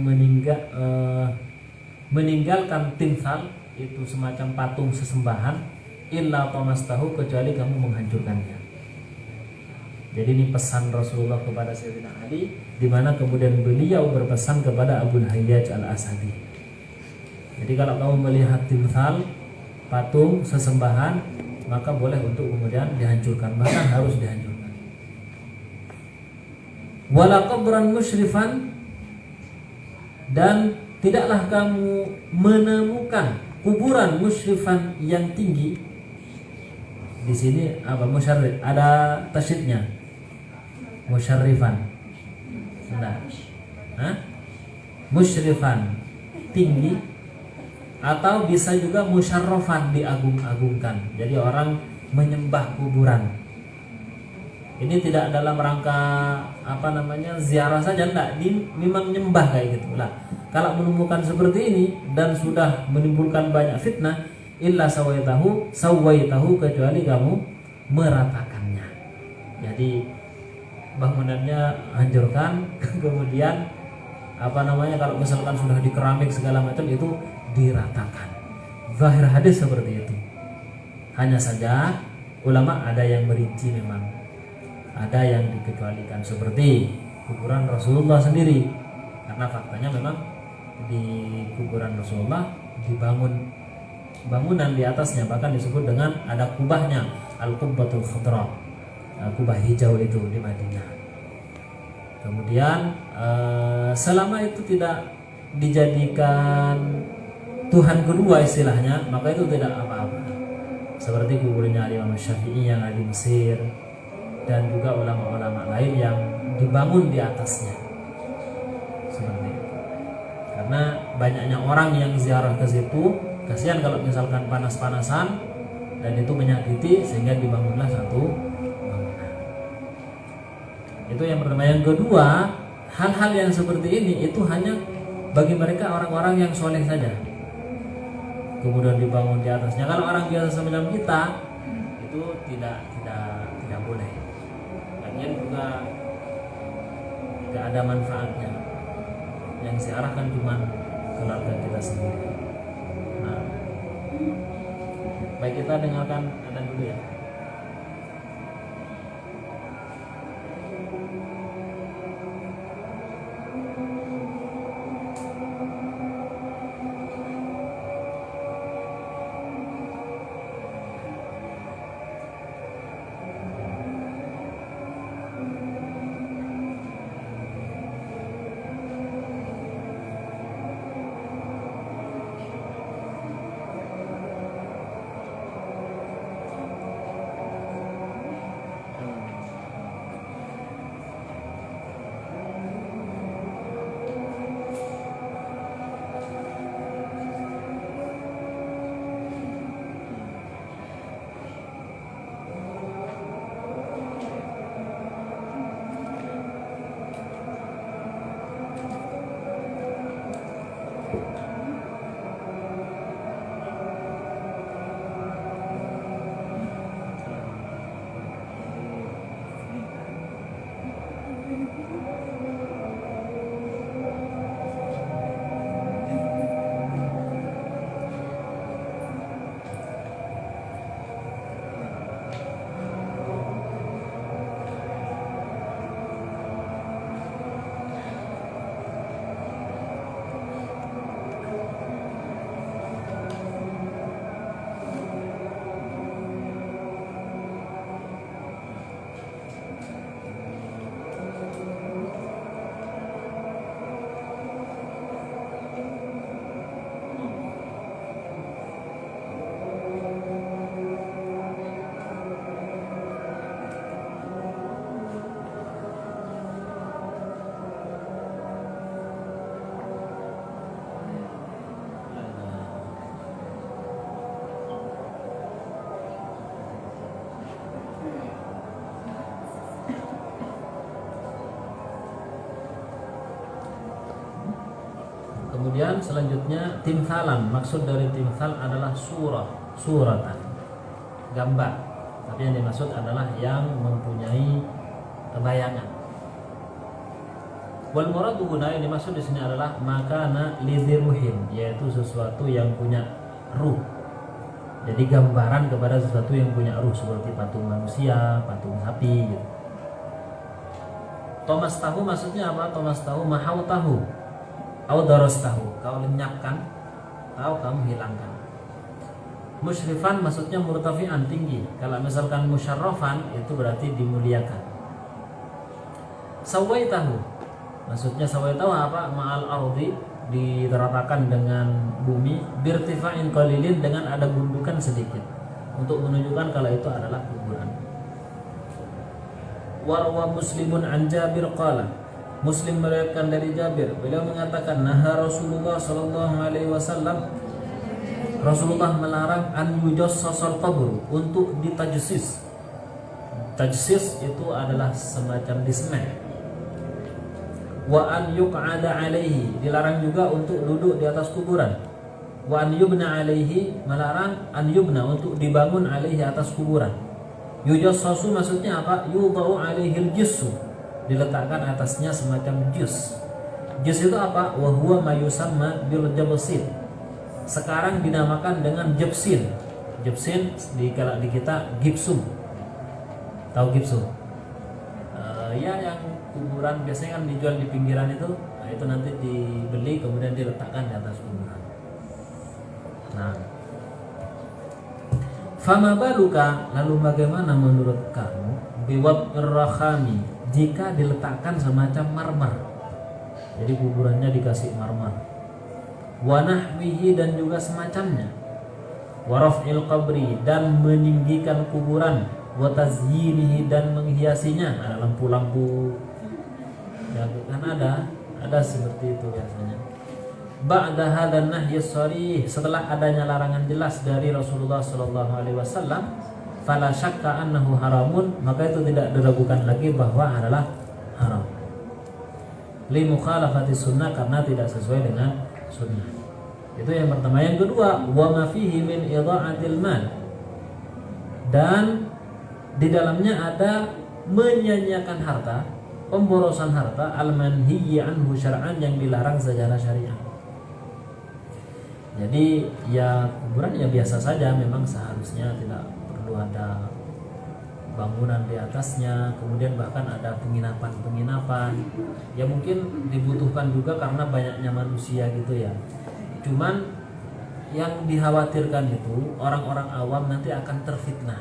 meninggalkan timsal, itu semacam patung sesembahan, illa tomastahu, kecuali kamu menghancurkannya. Jadi ini pesan Rasulullah kepada Sayyidina Ali, di mana kemudian beliau berpesan kepada Abu Hayyaj al-Asadi. Jadi kalau kamu melihat timsal, patung sesembahan, maka boleh untuk kemudian dihancurkan, bahkan harus dihancurkan. Wala qabran musyrifan, dan tidaklah kamu menemukan kuburan musyrifan yang tinggi. Di sini apa? Musyarrif, ada tasydidnya. Musyarrifan. Nah. Musyrifan, tinggi, atau bisa juga musyarrafan, diagung-agungkan. Jadi orang menyembah kuburan. Ini tidak dalam rangka ziarah saja, enggak, memang nyembah kayak gitu lah. Kalau menemukan seperti ini dan sudah menimbulkan banyak fitnah, illa sawaitahu, kecuali kamu meratakannya. Jadi bangunannya hancurkan, kemudian kalau misalkan sudah di keramik segala macam, itu diratakan. Zahir hadis seperti itu. Hanya saja ulama ada yang merinci, memang ada yang dikecualikan, seperti kuburan Rasulullah sendiri, karena faktanya memang di kuburan Rasulullah dibangun bangunan di atasnya, bahkan disebut dengan ada kubahnya, al-qubbatul khadra, kubah hijau itu di Madinah. Kemudian selama itu tidak dijadikan Tuhan kedua istilahnya, maka itu tidak apa-apa. Seperti kuburnya Imam Syafi'i yang ada di Mesir, dan juga ulama-ulama lain yang dibangun di atasnya. Seperti itu. Karena banyaknya orang yang ziarah ke situ, kasihan kalau misalkan panas-panasan dan itu menyakiti, sehingga dibangunlah satu bangunan. Itu yang pertama. Yang kedua, hal-hal yang seperti ini itu hanya bagi mereka orang-orang yang soleh saja, kemudian dibangun di atasnya. Kalau orang biasa semacam kita itu tidak boleh. Lagian juga tidak ada manfaatnya. Yang diarahkan cuma keluarga kita sendiri. Nah, baik, kita dengarkan adzan dulu ya. Kemudian selanjutnya timthalan. Maksud dari timthal adalah suratan, gambar. Tapi yang dimaksud adalah yang mempunyai bayangan. Wal muradu huna, yang dimaksud di sini adalah makana lidhiruhin, yaitu sesuatu yang punya ruh. Jadi gambaran kepada sesuatu yang punya ruh, seperti patung manusia, patung sapi gitu. Thomas tahu maksudnya apa? Thomas tahu mahau tahu, au daras tahu, kau lenyapkan atau kamu hilangkan. Musyrifan maksudnya murtafi'an, tinggi. Kalau misalkan musyarrafan itu berarti dimuliakan. Sawai tahu maksudnya sawai tahu apa? Ma'al ardi, diratakan dengan bumi, birtifa'in qalilin, dengan ada gundukan sedikit, untuk menunjukkan kalau itu adalah kuburan. Warwa Muslimun an Jabir qala, Muslim meriwayatkan dari Jabir, beliau mengatakan naha Rasulullah sallallahu alaihi wasallam, Rasulullah melarang an yujassasal qabr, untuk ditajsis. Tajsis itu adalah semacam dismeh. Wa an yuq'ada alaihi, dilarang juga untuk duduk di atas kuburan. Wa an yubna alaihi, melarang an yubna, untuk dibangun alaihi, atas kuburan. Yujassasu maksudnya apa? Yudau alaihil jissu, diletakkan atasnya semacam jus. Jus itu apa? Wa huwa ma yusamma bil jabsin, sekarang dinamakan dengan jepsin. Jepsin di kita gipsum. Tahu gipsum? Ya, yang kuburan biasanya kan dijual di pinggiran itu. Nah, itu nanti dibeli kemudian diletakkan di atas kuburan. Nah, fama baluka, lalu bagaimana menurut kamu biwab rakhami, jika diletakkan semacam marmer. Jadi kuburannya dikasih marmer. wa nahwihi dan juga semacamnya, wa raf'il qabri dan meninggikan kuburan, wa tazyinihi dan menghiasinya, ada lampu-lampu ya kan, ada seperti itu biasanya. Ba'da hadzal nahyi sharih, setelah adanya larangan jelas dari Rasulullah sallallahu alaihi wasallam, fala syakka annahu haramun, maka itu tidak diragukan lagi bahwa adalah haram. Li mukhalafati sunnah, karena tidak sesuai dengan sunnah. Itu yang pertama. Yang kedua, wa ma fihi min idha'atil mal, dan di dalamnya ada menyanyiakan harta, pemborosan harta, al-manhiyyi anhu syar'an, yang dilarang secara syariat. Jadi ya kuburan ya biasa saja, memang seharusnya tidak perlu ada bangunan di atasnya, kemudian bahkan ada penginapan ya mungkin dibutuhkan juga karena banyaknya manusia gitu ya. Cuman yang dikhawatirkan itu orang-orang awam nanti akan terfitnah,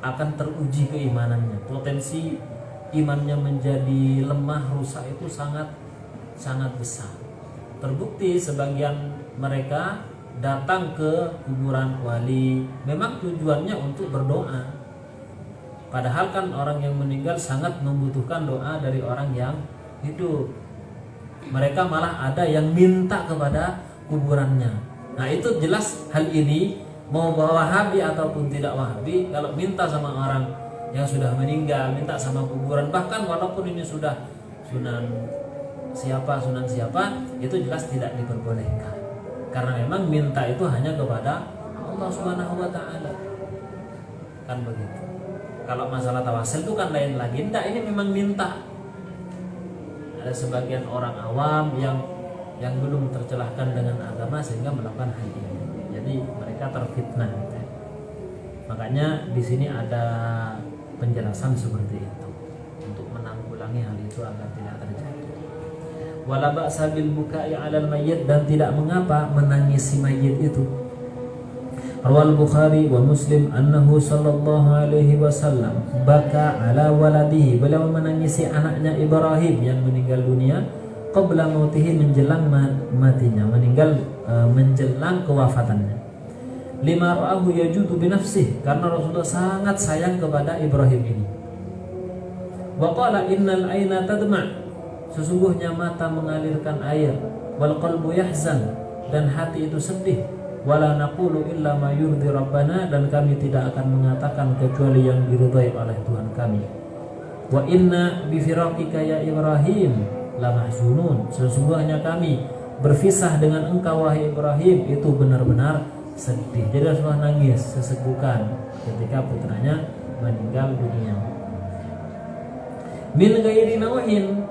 akan teruji keimanannya, potensi imannya menjadi lemah, rusak itu sangat besar. Terbukti sebagian mereka datang ke kuburan wali memang tujuannya untuk berdoa, padahal kan orang yang meninggal sangat membutuhkan doa dari orang yang hidup. Mereka malah ada yang minta kepada kuburannya. Nah itu jelas hal ini, mau Wahabi ataupun tidak Wahabi, kalau minta sama orang yang sudah meninggal, minta sama kuburan, bahkan walaupun ini sudah sunan siapa, itu jelas tidak diperbolehkan, karena memang minta itu hanya kepada Allah Subhanahu wa taala. Kan begitu. Kalau masalah tawasul itu kan lain lagi. Enggak, ini memang minta. Ada sebagian orang awam yang belum tercelahkan dengan agama sehingga melakukan hal ini. Jadi mereka terfitnah. Makanya di sini ada penjelasan seperti itu untuk menanggulangi hal itu agar tidak terjadi. Wala ba'sa bil buka'i 'alal mayyit, dan tidak mengapa menangisi mayit itu. Rawal Bukhari wa Muslim annahu sallallahu alaihi wasallam baka ala waladihi, beliau menangisi anaknya Ibrahim yang meninggal dunia qabla mautihi, menjelang matinya, menjelang kewafatannya. Lima ra'ahu yajudu binafsih, karena Rasulullah sangat sayang kepada Ibrahim ini. Wa qala innal aina tadma', sesungguhnya mata mengalirkan air, wal qalbu yahzan, dan hati itu sedih, wala naqulu illa ma yurdi rabbana, dan kami tidak akan mengatakan kecuali yang diridhai oleh Tuhan kami. Wa inna bi firaqika ya Ibrahim la mahzunun, sesungguhnya kami berpisah dengan engkau wahai Ibrahim itu benar-benar sedih. Jadi Rasulullah nangis sesegukan ketika putranya meninggal dunia. Min ghairi nauhin,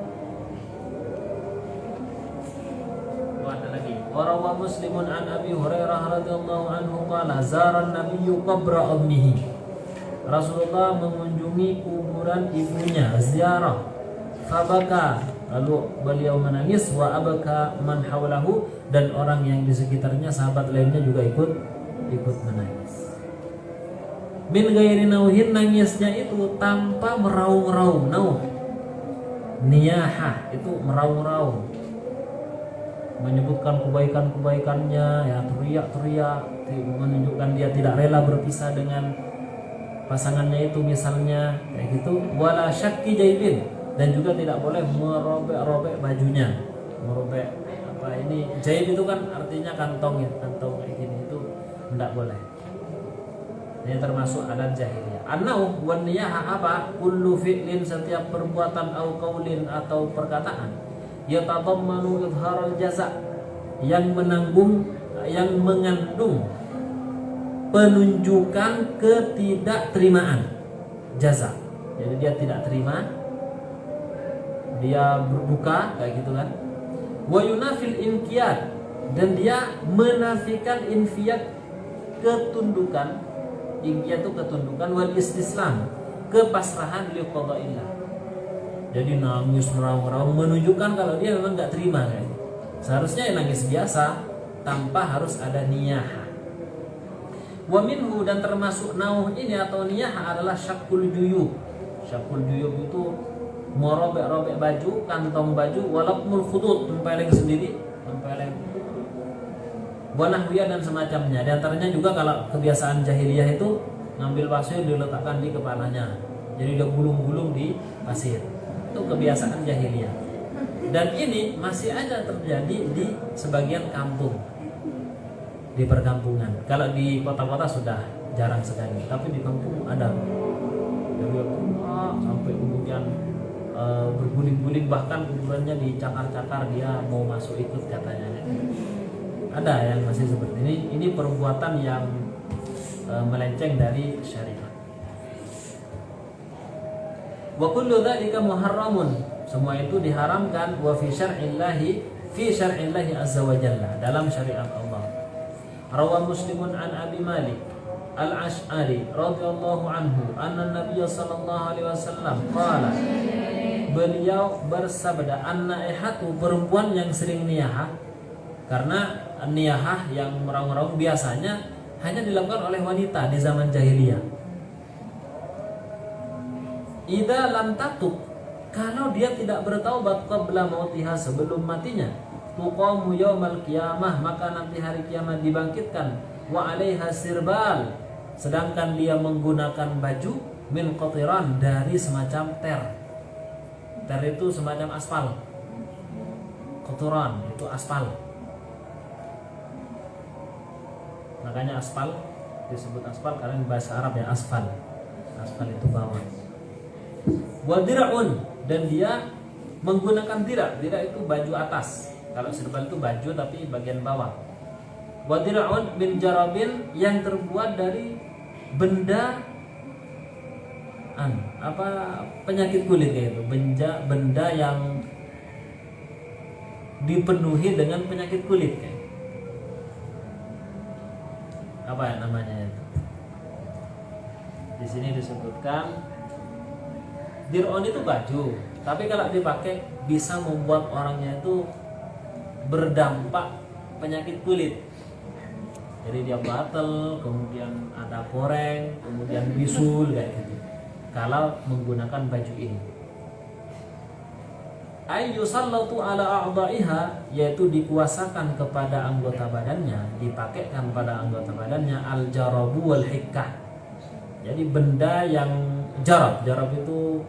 warawa Muslimun an Abi Hurairah radhiyallahu anhu qala zara an-nabiyyu qabra ummihi, Rasulullah mengunjungi kuburan ibunya, ziarah, fabaka, lalu beliau menangis, wa abaka man haulahu, dan orang yang di sekitarnya, sahabat lainnya juga ikut menangis. Min ghairi nauhin, nangisnya itu tanpa meraung-raung. Nauh, niyahah itu meraung-raung, menyebutkan kebaikan-kebaikannya, ya teriak-teriak, menunjukkan dia tidak rela berpisah dengan pasangannya itu misalnya, kayak gitu. Wala syakki jaibin, dan juga tidak boleh merobek-robek bajunya. Merobek apa ini, jaib itu kan artinya kantong ya, kantong kayak gini, itu tidak boleh. Ini termasuk adat jahiliyah. An-nauh wan niyah apa? Kullu fi'lin, setiap perbuatan, au qaulin atau perkataan, yatadammanu idharal jaza, yang mengandung penunjukan ketidakterimaan, jaza. Jadi dia tidak terima, dia berduka kayak gitu kan. Wa yunafil inqiyad, dan dia menafikan infiyat, ketundukan. Inqiyad itu ketundukan, wal istislam, kepasrahan li qada'illah. Jadi nangis meraung-raung menunjukkan kalau dia memang nggak terima kan. Seharusnya ya nangis biasa tanpa harus ada niyah. Wa minhu, dan termasuk nauh ini atau niyah adalah syakul juyub. Syakul juyub itu merobek-robek baju, kantong baju, walakmul khudud, tempeleng sendiri, tempeleng wa nahwiya dan semacamnya. Di antaranya juga kalau kebiasaan jahiliyah itu ngambil pasir diletakkan di kepalanya, jadi dia gulung-gulung di pasir. Itu kebiasaan jahiliyah. Dan ini masih ada terjadi di sebagian kampung, di perkampungan. Kalau di kota-kota sudah jarang sekali, tapi di kampung ada. Jadi sampai kemudian berguling-guling, bahkan kuburannya dicakar-cakar, dia mau masuk ikut katanya. Ada yang masih seperti ini. Ini perbuatan yang melenceng dari syariat. Wa kullu dzalika muharramun, semua itu diharamkan. Wa fi syar'illahi azza wa jalla, dalam syariat Allah. Rawa Muslimun an Abi Malik Al-Ash'ari radhiyallahu anhu anna Nabiy sallallahu alaihi wasallam qala, beliau bersabda, an-naihatu, perempuan yang sering niyahah. Karena niyahah yang meraung-raung biasanya hanya dilakukan oleh wanita di zaman jahiliyah. Idza lam tatub, kalau dia tidak bertaubat qabla mautiha, sebelum matinya, tuqamu yaumal qiyamah, maka nanti hari kiamat dibangkitkan, wa 'alaiha sirbal, sedangkan dia menggunakan baju min qatiran, dari semacam ter. Ter itu semacam aspal. Qatiran itu aspal. Makanya aspal disebut aspal karena bahasa Arab ya asfal. Aspal itu bawah. Wa dir'un, dan dia menggunakan dira'. Dira' itu baju atas. Kalau sirbal itu baju tapi bagian bawah. Wa dir'un min jarabin, yang terbuat dari benda penyakit kulit, yaitu benda yang dipenuhi dengan penyakit kulit kayak. Apa ya namanya itu? Di sini disebutkan dir'un itu baju, tapi kalau dipakai bisa membuat orangnya itu berdampak penyakit kulit. Jadi dia batal, kemudian ada koreng, kemudian bisul kayak gitu. Kalau menggunakan baju ini. Ayyusallatu ala a'dha'iha, yaitu dikuasakan kepada anggota badannya, dipakaikan pada anggota badannya al-jarabu wal hikkah. Jadi benda yang jarab itu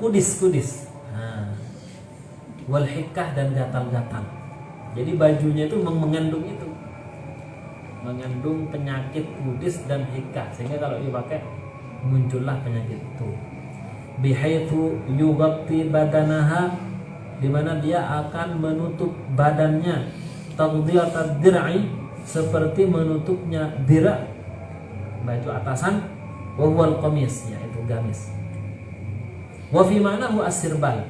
kudis. Nah, wal hikkah dan gatal-gatal. Jadi bajunya itu mengandung itu. Mengandung penyakit kudis dan hikkah, sehingga kalau dipakai muncullah penyakit itu. Bihaitsu yughatti badanaha, di mana dia akan menutup badannya, taghdiyatad dir'i, seperti menutupnya dira', baju atasan, wa huwal qamis, yaitu gamis. Wa fi ma'nahu as-sirbal,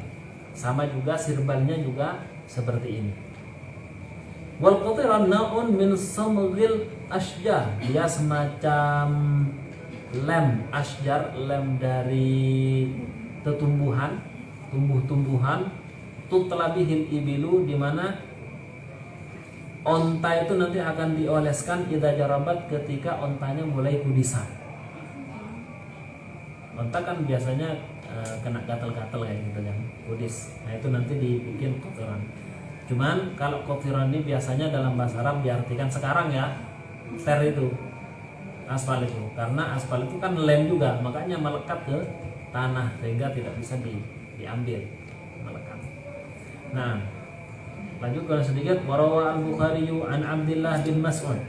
sama juga sirbalnya juga seperti ini. Wal qatiran na'un min samghil asjar, dia semacam lem asjar, lem dari tumbuhan, tutlabihil ibilu, di mana onta itu nanti akan dioleskan idza jarabat, ketika ontanya mulai kudisan. Onta kan biasanya kena gatal-gatal kayak gitu kan, kudis. Nah itu nanti dibikin kotoran. Cuman kalau kotoran ini biasanya dalam bahasa Arab diartikan sekarang ya ter itu, aspal itu, karena aspal itu kan lem juga, makanya melekat ke tanah sehingga tidak bisa diambil, melekat. Nah, lanjutkan sedikit. Warawa al-Bukhari an Abdullah bin Mas'ud.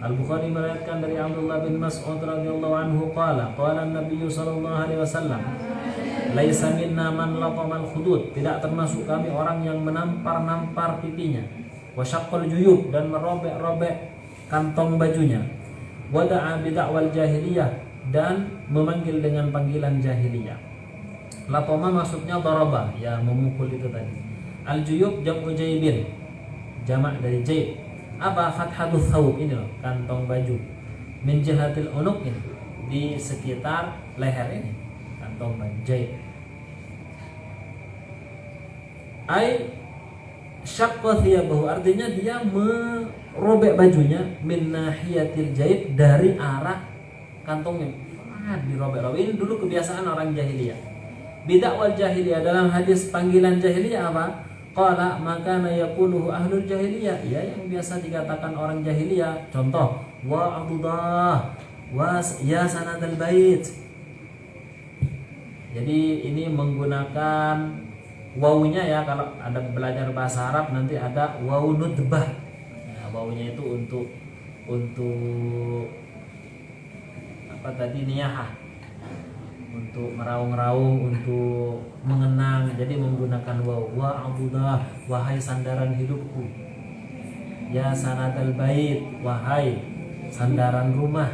Al-Bukhari meriwayatkan dari Abdullah bin Mas'ud radhiyallahu anhu qala an-nabiy sallallahu alaihi wasallam, laisa minna man laqamal khudud, tidak termasuk kami orang yang menampar-nampar pipinya, wa syaqqal juyub, dan merobek-robek kantong bajunya, wada'a bid'awal jahiliyah, dan memanggil dengan panggilan jahiliyah. Latoma maksudnya daraba, ya memukul itu tadi. Al-juyub jam'u jaybin, jamak dari jayb. Apa? Fathadus thawb, ini loh kantong baju. Min jihatil unuq, ini di sekitar leher ini kantong baju jayb. Ai syaqqa thiyabahu, artinya dia merobek bajunya, min nahiyatil jayb, dari arah kantongnya. Dirobek-robek. Ini dulu kebiasaan orang jahiliyah. Bid'ah wal jahiliyah, dalam hadis panggilan jahiliyah apa? Qala maka yaquluhu ahlul jahiliyah, ya yang biasa dikatakan orang jahiliyah. Contoh, wa abudah wa ya sanadal bait. Jadi ini menggunakan wawunya ya, kalau ada belajar bahasa Arab nanti ada wawu nudbah. Nah, wawunya itu untuk apa tadi, niyahah, untuk meraung-raung, untuk mengenang. Jadi menggunakan wawu, wa abudah, wahai sandaran hidupku, ya sanadal bait, wahai sandaran rumah.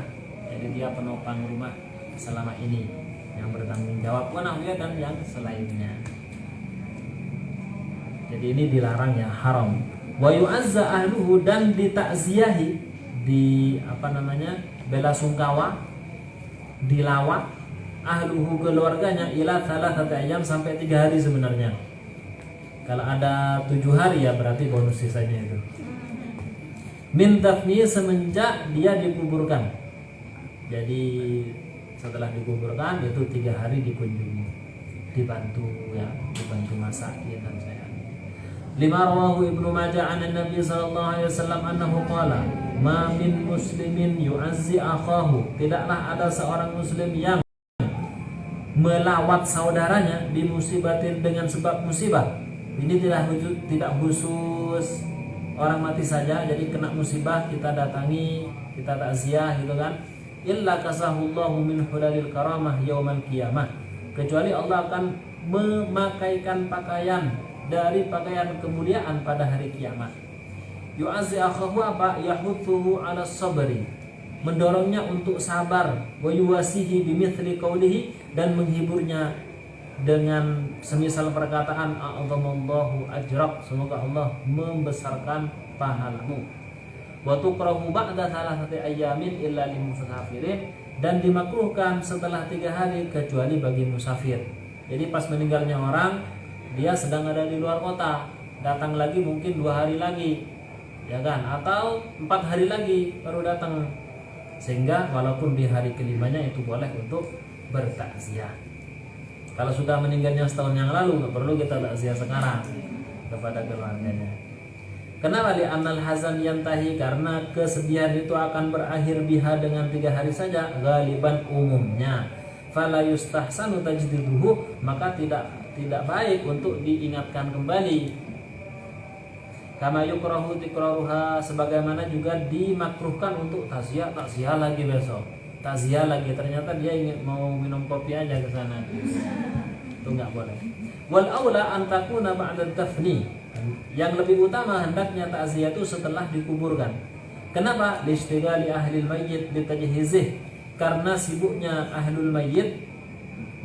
Jadi dia penopang rumah selama ini, yang bertanggung jawab, wanahwiya, dan yang selainnya. Jadi ini dilarang ya, haram. Wa yu'azza ahluhu, dan ditakziyahi, di bela sungkawa, dilawat ahluhu, keluarganya, ila thalathati ayyam, sampai 3 hari sebenarnya. Kalau ada 7 hari ya berarti bonus sisanya itu. Min dafni, semenjak dia dikuburkan. Jadi setelah dikuburkan itu 3 hari dikunjungi, dibantu masakin dan saya. Lima rawahu Ibnu Majah an Nabi sallallahu alaihi wasallam annahu qala ma min muslimin yu'azzi akhahu, tidaklah ada seorang muslim yang melawat saudaranya di musibatin, dengan sebab musibah. Ini tidak khusus orang mati saja, jadi kena musibah kita datangi, kita takziah gitu kan. Illa kasahullahu min hulalil karamah yaumal qiyamah, kecuali Allah akan memakaikan pakaian dari pakaian kemuliaan pada hari kiamat. Yu'azzi akhahu apa? Yahuthuhu ala sabri, mendorongnya untuk sabar. Wa yuwasihi bimithli qawlihi, dan menghiburnya dengan semisal perkataan a'adhamallahu ajrak, semoga Allah membesarkan pahalamu. Wa tuqrahu ba'da thalathati ayyamin illa lil musafirin, dan dimakruhkan setelah 3 hari kecuali bagi musafir. Jadi pas meninggalnya orang, dia sedang ada di luar kota, datang lagi mungkin 2 hari lagi, ya kan, atau 4 hari lagi baru datang, sehingga walaupun di hari kelimanya itu boleh untuk bertakziah. Kalau sudah meninggalnya setahun yang lalu, nggak perlu kita takziah sekarang kepada keluarganya. Kenapa? Li'annal hazan yantahi, karena kesedihan itu akan berakhir biha, dengan 3 hari saja, ghaliban, umumnya. Fala yustahsanu tajdiduhu, maka tidak baik untuk diingatkan kembali. Kama yukrahu tikraruha, sebagaimana juga dimakruhkan untuk takziah lagi besok, takziah lagi, ternyata dia ingin mau minum kopi aja ke sana, itu nggak boleh. Wal aula an takuna ba'da dafni, yang lebih utama hendaknya takziah itu setelah dikuburkan. Kenapa? Listighali ahli mayyit bitajhizih, karena sibuknya ahlul mayyit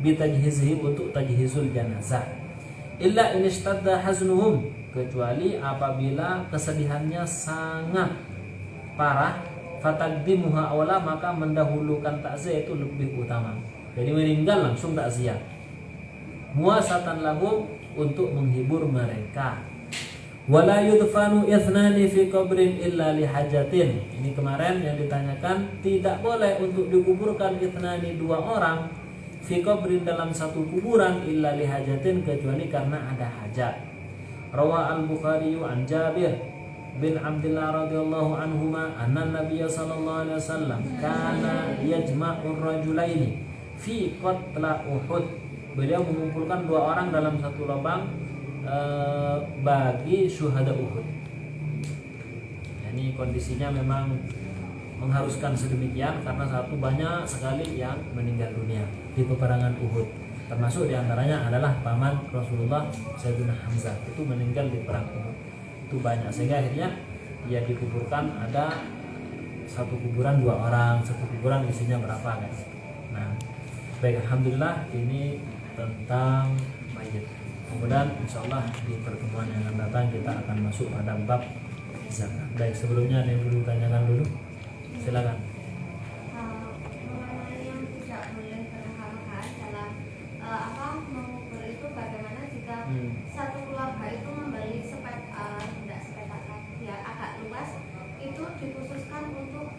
bitajhizih, untuk tajhizul janazah. Illa in ishtadda haznuhum, kecuali apabila kesedihannya sangat parah, fataqdimuha awla, maka mendahulukan takziah itu lebih utama. Jadi meninggal langsung takziah, muasatan lahum, untuk menghibur mereka. Wala yudfanu ithnani fi qabrin illa lihajatin. Ini kemarin yang ditanyakan, tidak boleh untuk dikuburkan ithnani, 2 orang, fi qabrin, dalam satu kuburan, illa lihajatin, kecuali karena ada hajat. Rawa al-Bukhari an Jabir bin Abdullah radhiyallahu anhuma anna Nabiy sallallahu alaihi wasallam kana yajma'ur rajulaini fi qatla Uhud. Beliau mengumpulkan 2 orang dalam satu lubang bagi syuhada Uhud. Ini kondisinya memang mengharuskan sedemikian karena satu, banyak sekali yang meninggal dunia di peperangan Uhud, termasuk diantaranya adalah paman Rasulullah Sayyidina Hamzah, itu meninggal di perang Uhud. Itu banyak, sehingga akhirnya dia dikuburkan, ada satu kuburan 2 orang, satu kuburan isinya berapa kan. Nah, baik, alhamdulillah ini tentang mayit. Kemudian insyaallah di pertemuan yang akan datang kita akan masuk pada bab zakat. Baik, sebelumnya ada yang perlu ditanyakan dulu? Silakan. Mengenai yang tidak boleh berhak dalam mengubur itu, bagaimana jika satu keluarga itu membeli tidak sepetak ya, agak luas, itu dikhususkan untuk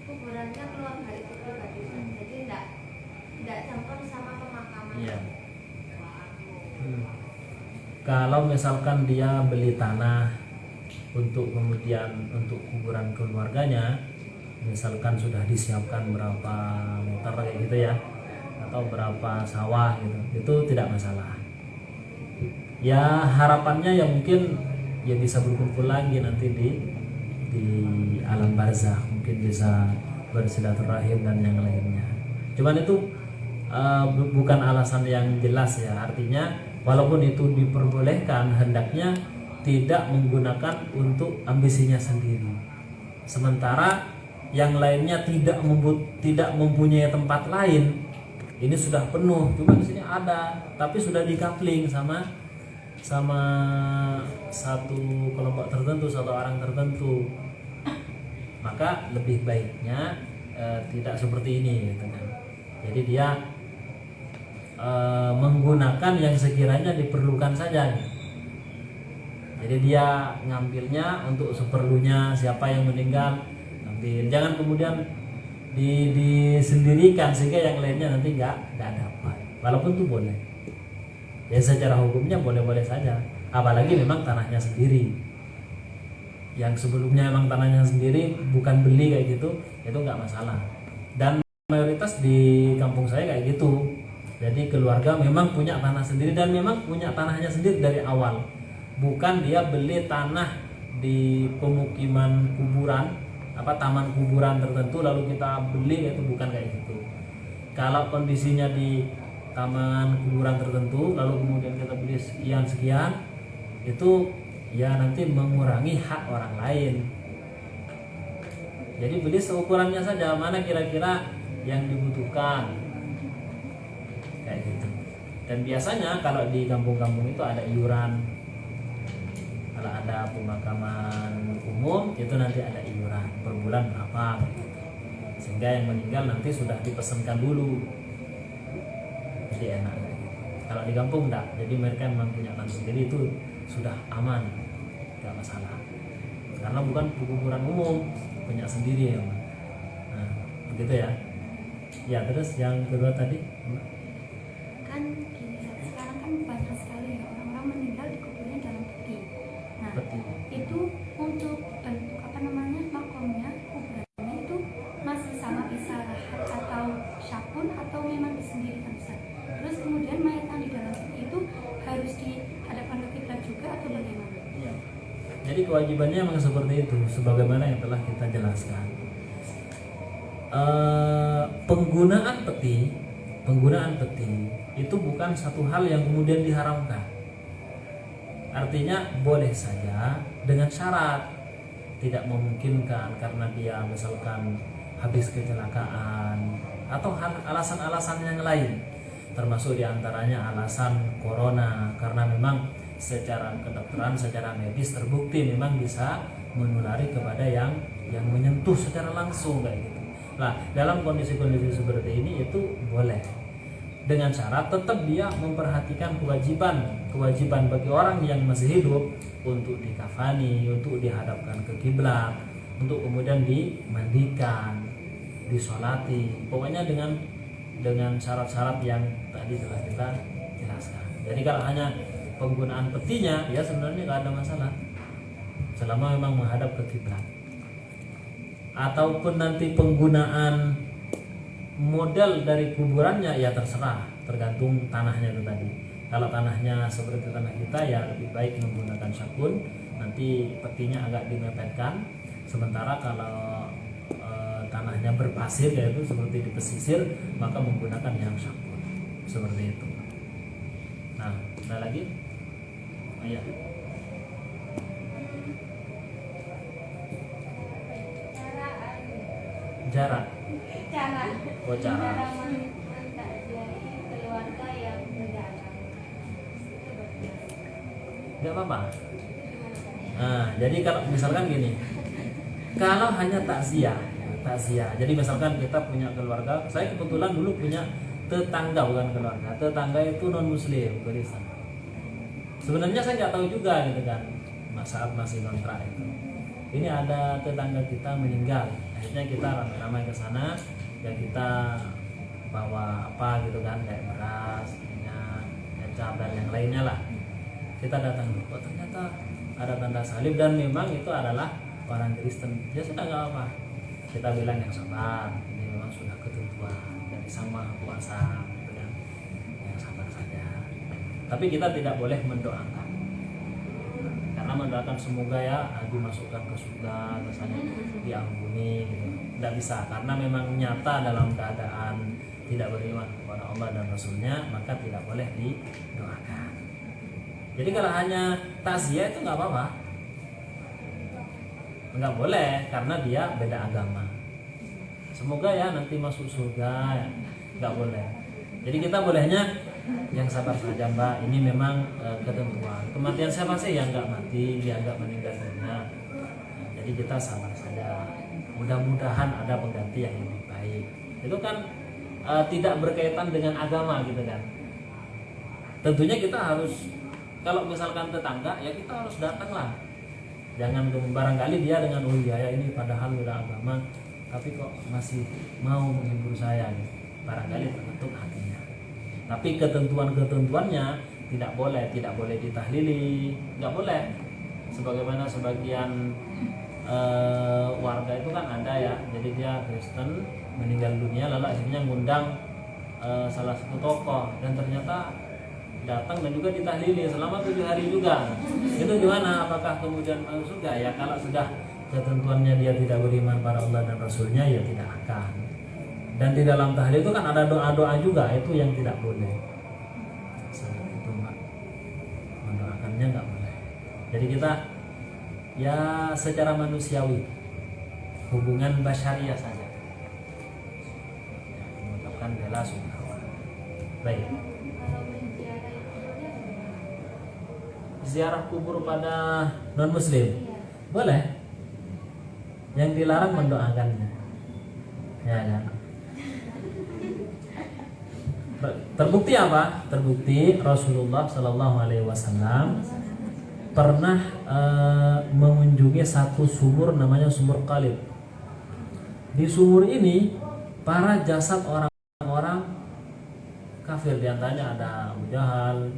kuburannya keluarga itu pribadi, jadi tidak campur sama pemakaman. Iya. Kalau misalkan dia beli tanah untuk kemudian untuk kuburan keluarganya, misalkan sudah disiapkan berapa meter kayak gitu ya, atau berapa sawah gitu, itu tidak masalah. Ya harapannya ya mungkin ya bisa berkumpul lagi nanti di alam barzakh, mungkin bisa bersilaturahim dan yang lainnya. Cuman itu bukan alasan yang jelas ya. Artinya walaupun itu diperbolehkan, hendaknya tidak menggunakan untuk ambisinya sendiri. Sementara yang lainnya tidak mempunyai tempat lain, ini sudah penuh. Cuma di sini ada, tapi sudah dikapling sama satu kelompok tertentu, satu orang tertentu. Maka lebih baiknya tidak seperti ini gitu kan. Jadi dia menggunakan yang sekiranya diperlukan saja gitu. Jadi dia ngambilnya untuk seperlunya, siapa yang meninggal ngambil, jangan kemudian disendirikan sehingga yang lainnya nanti nggak dapat. Walaupun itu boleh ya, secara hukumnya boleh-boleh saja, apalagi memang tanahnya sendiri. Yang sebelumnya memang tanahnya sendiri, bukan beli kayak gitu, itu nggak masalah. Dan mayoritas di kampung saya kayak gitu. Jadi keluarga memang punya tanah sendiri dan memang punya tanahnya sendiri dari awal. Bukan dia beli tanah di pemukiman kuburan, taman kuburan tertentu lalu kita beli, itu bukan kayak gitu. Kalau kondisinya di taman kuburan tertentu lalu kemudian kita beli sekian, itu ya nanti mengurangi hak orang lain. Jadi beli seukurannya saja, mana kira-kira yang dibutuhkan kayak gitu. Dan biasanya kalau di kampung-kampung itu ada iuran. Kalau ada pemakaman umum itu nanti ada iuran per bulan berapa gitu. Sehingga yang meninggal nanti sudah dipesankan dulu, jadi enak gitu. Kalau di kampung enggak, jadi mereka memang punya tanah sendiri, itu sudah aman, enggak masalah, karena bukan kuburan umum, punya sendiri ya. Nah begitu ya. Ya terus yang kedua tadi Kan gini, sekarang kan banyak sekali ya orang-orang meninggal dikuburnya dalam peti. Nah peti. itu untuk bentuk makomnya, kuburannya itu masih sama isyarat atau syakun atau memang disendirikan Ustaz? Terus kemudian mayat yang di dalam peti itu harus dihadapkan ke kiblat juga atau bagaimana? Ya. Jadi kewajibannya memang seperti itu, sebagaimana yang telah kita jelaskan. Penggunaan peti itu bukan satu hal yang kemudian diharamkan. Artinya boleh saja dengan syarat tidak memungkinkan karena dia misalkan habis kecelakaan atau alasan-alasan yang lain, termasuk diantaranya alasan corona, karena memang secara kedokteran, secara medis terbukti memang bisa menulari kepada yang menyentuh secara langsung kayak gitu. Nah, dalam kondisi-kondisi seperti ini itu boleh, dengan syarat tetap dia memperhatikan kewajiban bagi orang yang masih hidup untuk dikafani, untuk dihadapkan ke kiblat, untuk kemudian dimandikan, disolati, pokoknya dengan syarat-syarat yang tadi telah kita jelaskan. Jadi kalau hanya penggunaan petinya ya sebenarnya nggak ada masalah selama memang menghadap ke kiblat. Ataupun nanti penggunaan model dari kuburannya ya terserah, tergantung tanahnya itu tadi. Kalau tanahnya seperti tanah kita ya lebih baik menggunakan syakun, nanti petinya agak dimepetkan. Sementara kalau tanahnya berpasir, yaitu seperti di pesisir, maka menggunakan yang syakun seperti itu. Nah, ada lagi? Oh iya. Jarak. Oh, cara. Keluarga yang berdarah. Nggak apa-apa. Nah, jadi kalau misalkan gini, kalau hanya takziah. Jadi misalkan kita punya keluarga, saya kebetulan dulu punya tetangga, bukan keluarga. Tetangga itu non muslim, Kristen. Sebenarnya saya nggak tahu juga gitu kan, saat masih kontrak itu. Ini ada tetangga kita meninggal, akhirnya kita ramai-ramai ke sana, ya kita bawa apa gitu kan, kayak beras, minyak, kecap dan yang lainnya lah. kita datang dulu, oh ternyata ada tanda salib dan memang itu adalah orang Kristen, ya sudah nggak apa, kita bilang yang sabar, ini memang sudah ketentuan dari Sang Maha Kuasa, gitu kan, yang sabar saja. Tapi kita tidak boleh mendoakan, karena mendoakan semoga ya dimasukkan ke surga, misalnya diampuni, gitu, tidak bisa, karena memang nyata dalam keadaan tidak beriman kepada Allah dan Rasulnya, maka tidak boleh didoakan. Jadi kalau hanya takziah itu nggak apa-apa, nggak boleh karena dia beda agama. Semoga ya nanti masuk surga, ya. Nggak boleh. Jadi kita bolehnya yang sabar saja Mbak. Ini memang ketentuan. Kematian siapa sih yang nggak mati, dia nggak meninggal dunia. Jadi kita sabar saja. Mudah-mudahan ada pengganti yang lebih baik. Itu kan tidak berkaitan dengan agama gitu kan. Tentunya kita harus, kalau misalkan tetangga ya kita harus datang lah. Jangan barangkali dia dengan ya ini padahal udah agama tapi kok masih mau menghibur saya gitu. Barangkali terbentuk hatinya. Tapi ketentuan-ketentuannya tidak boleh ditahlili, nggak boleh. Sebagaimana sebagian warga itu kan ada ya, jadi dia Kristen meninggal dunia lalu akhirnya ngundang salah satu tokoh dan ternyata datang dan juga ditahlili selama 7 hari juga. Itu gimana? Apakah kemudian masuk surga? Ya kalau sudah ketentuannya dia tidak beriman pada Allah dan Rasulnya ya tidak akan. Dan di dalam tahlil itu kan ada doa-doa juga, itu yang tidak boleh. Seperti itu Mbak. Mendoakannya nggak boleh. Jadi kita ya secara manusiawi, hubungan basyariah saja. Mengucapkan bela sungkawa. Baik. Ziarah kubur pada non muslim boleh, yang dilarang mendoakannya, ya kan? Terbukti apa? Terbukti Rasulullah Shallallahu Alaihi Wasallam pernah mengunjungi satu sumur namanya sumur Qalib. Di sumur ini para jasad orang-orang kafir, diantaranya ada Abu Jahal.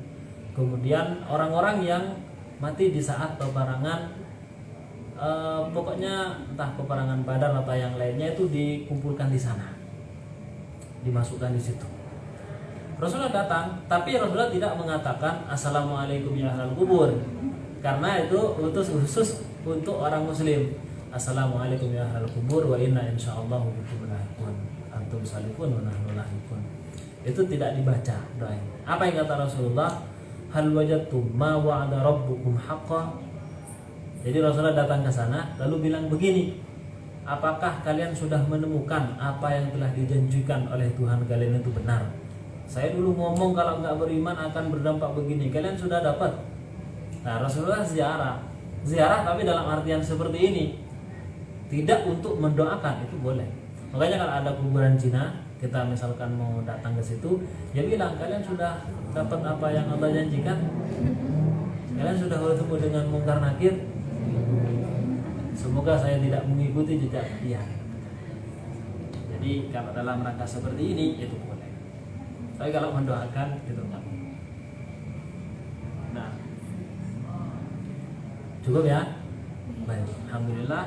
Kemudian orang-orang yang mati di saat peperangan, pokoknya entah peperangan Badar atau yang lainnya itu dikumpulkan di sana, dimasukkan di situ. Rasulullah datang, tapi Rasulullah tidak mengatakan Assalamualaikum ya ahlal kubur, karena itu khusus untuk orang Muslim. Assalamualaikum ya ahlal kubur wa inna insyaallah bikum lahiqun antum salifun wa nahnu lahiqun. Itu tidak dibaca doa. Apa yang kata Rasulullah? Hal wajadtum ma wa'ada rabbukum haqqan. Jadi Rasulullah datang ke sana lalu bilang begini, apakah kalian sudah menemukan apa yang telah dijanjikan oleh Tuhan kalian itu benar? Saya dulu ngomong kalau nggak beriman akan berdampak begini, kalian sudah dapat. Nah Rasulullah ziarah tapi dalam artian seperti ini, tidak untuk mendoakan, itu boleh. Makanya kalau ada kuburan Cina, kita misalkan mau datang ke situ, dia bilang kalian sudah dapat apa yang Allah janjikan, kalian sudah bertemu dengan mungkar nakir, semoga saya tidak mengikuti jejak dia. Jadi kalau dalam rangka seperti ini itu boleh, tapi kalau mendoakan itu enggak. Nah cukup ya. Baik, alhamdulillah